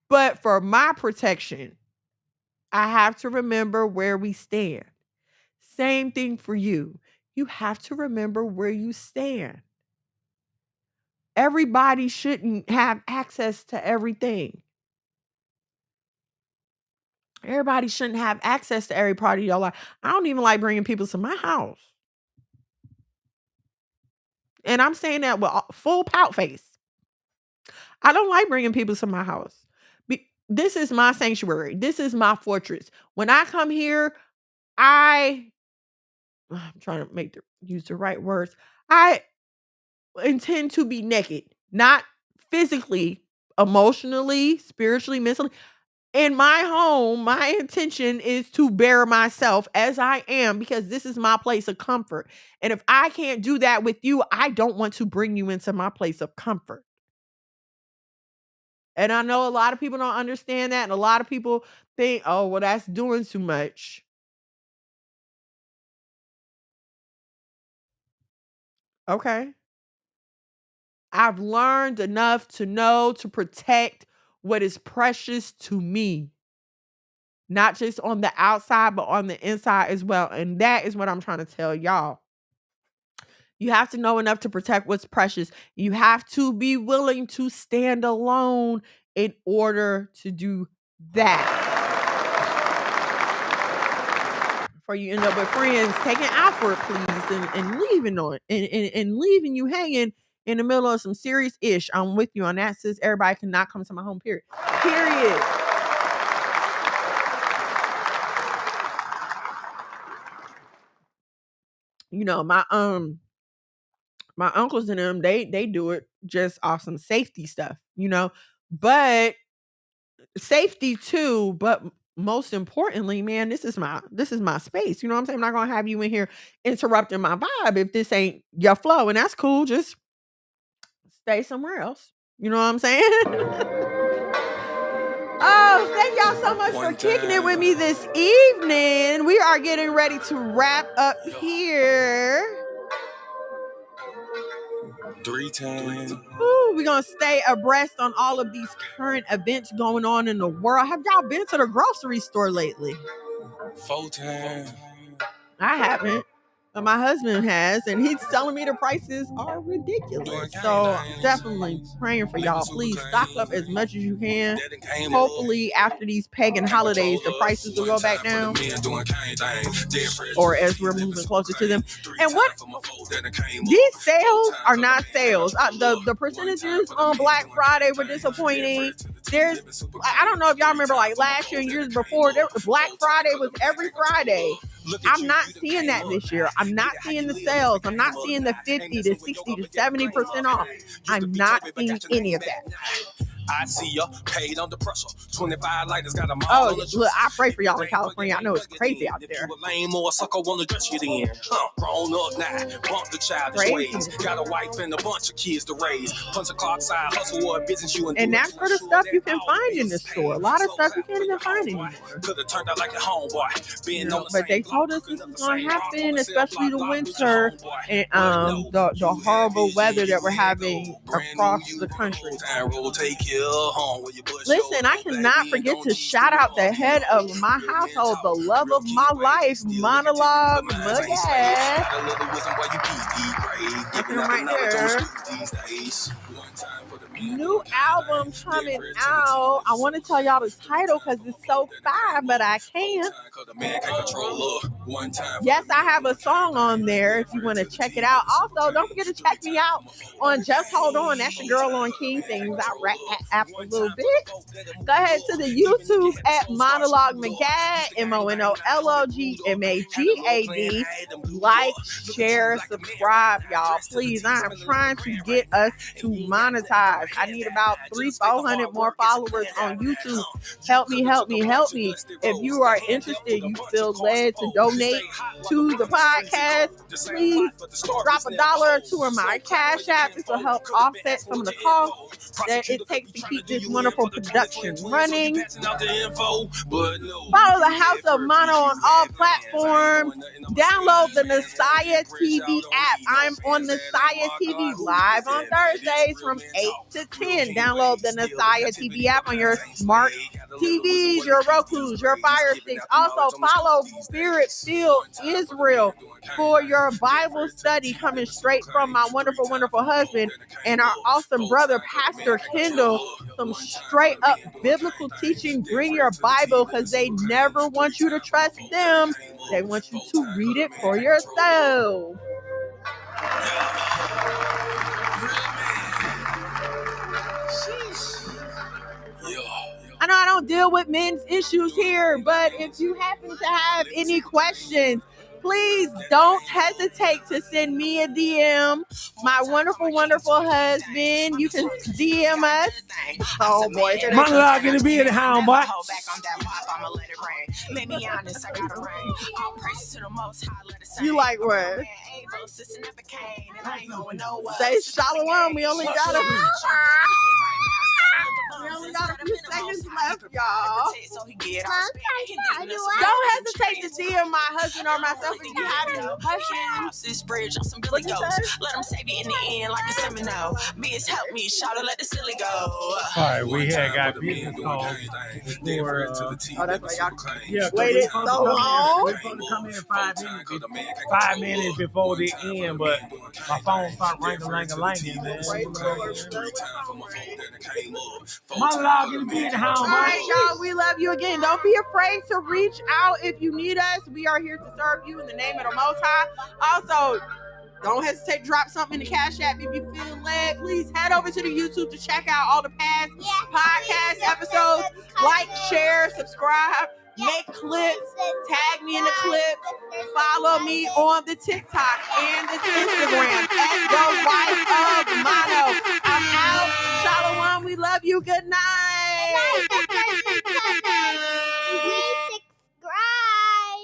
But for my protection, I have to remember where we stand. Same thing for you. You have to remember where you stand. Everybody shouldn't have access to everything. Everybody shouldn't have access to every part of your life. I don't even like bringing people to my house. And I'm saying that with full pout face. I don't like bringing people to my house. This is my sanctuary. This is my fortress. When I come here, I'm trying to use the right words. I intend to be naked, not physically, emotionally, spiritually, mentally. In my home, my intention is to bear myself as I am because this is my place of comfort. And if I can't do that with you, I don't want to bring you into my place of comfort. And I know a lot of people don't understand that. And a lot of people think, oh, well, that's doing too much. Okay. I've learned enough to know to protect what is precious to me, not just on the outside, but on the inside as well. And that is what I'm trying to tell y'all. You have to know enough to protect what's precious. You have to be willing to stand alone in order to do that. Before you end up with friends taking out for it, please, and leaving on and leaving you hanging in the middle of some serious ish. I'm with you on that, sis. Everybody cannot come to my home, period. Period. My uncles and them, they do it just off some safety stuff, but safety too, but most importantly, man, this is my space. You know what I'm saying? I'm not gonna have you in here interrupting my vibe if this ain't your flow, and that's cool. Just stay somewhere else. You know what I'm saying? Oh, thank y'all so much for kicking it with me this evening. We are getting ready to wrap up here. 3 times. Ooh, we're going to stay abreast on all of these current events going on in the world. Have y'all been to the grocery store lately? 4 times. I haven't. But my husband has, and he's telling me the prices are ridiculous. So I'm definitely praying for y'all. Please stock up as much as you can. Hopefully, after these pagan holidays, the prices will go back down, or as we're moving closer to them. And what these sales are not sales. The percentages on Black Friday were disappointing. I don't know if y'all remember, like last year and years before, Black Friday was every Friday. I'm not seeing that this year. I'm not seeing the sales. I'm not seeing the 50 to 60 to 70% off. I'm not seeing any of that. I see ya paid under pressure. 25 lighters got them all on the look, I pray for y'all in California. I know it's crazy out there. You a lame or a sucker wanna dress you then. Grown up now, bump the childish ways. Got a wife and a bunch of kids to raise. Punch a clock side, hustle or a business you and that's for the stuff you can find in the store. A lot of stuff you can't even find anymore. Could have turned out like a homeboy. You know, but they told us this is going to happen, especially the winter and the horrible weather that we're having across the country. Listen, I cannot forget to shout out the head of my household, the love of my life, Monologue Mughead. Right there. New album coming out. I want to tell y'all the title because it's so fire, but I can't. Yes, I have a song on there if you want to check it out. Also, don't forget to check me out on Just Hold On. That's the girl on King Things. I rap a little bit. Go ahead to the YouTube at Monologue Magad, MONOLOGMAGAD. Like, share, subscribe, y'all. Please, I am trying to get us to monetize. I need about 300-400 more followers on YouTube. Help me. If you are interested, you feel led to donate to the podcast, please drop $1 or $2 in my Cash App. This will help offset some of the costs that it takes to keep this wonderful production running. Follow the House of Mono on all platforms. Download the Messiah TV app. I'm on Messiah TV live on Thursdays from 8 to 10. Download the Messiah TV app on your smart TVs, your Rokus, your Fire Sticks. Also follow Spirit Filled Israel for your Bible study coming straight from my wonderful, wonderful husband and our awesome brother, Pastor Kendall. Some straight up biblical teaching. Bring your Bible because they never want you to trust them. They want you to read it for yourself. I know I don't deal with men's issues here, but if you happen to have any questions, please don't hesitate to send me a DM. My wonderful, wonderful husband, you can DM us. Oh boy, Monologue in the building, homeboy. You like what? Say shalom. We only got a few seconds left, y'all. Don't hesitate to DM my husband or myself if you have any questions. Let them save you in the end like a Seminole. Beers help me, shout it, let the silly go. All right, we had got business calls before. Oh, that's why y'all waited so long. We're supposed to come in 5 minutes before the end, but my phone started ringing, man. Monologue in the building, homeboy. All right, y'all, we love you again. Don't be afraid to reach out if you need us. We are here to serve you in the name of the Most High. Also, don't hesitate to drop something in the Cash App if you feel led. Please head over to the YouTube to check out all the past podcast episodes. Like, share, subscribe, make clips, tag me in the clips. Follow me on the TikTok and the Instagram at The Wife of Mono. I'm out. Shalom. We love you. Good night.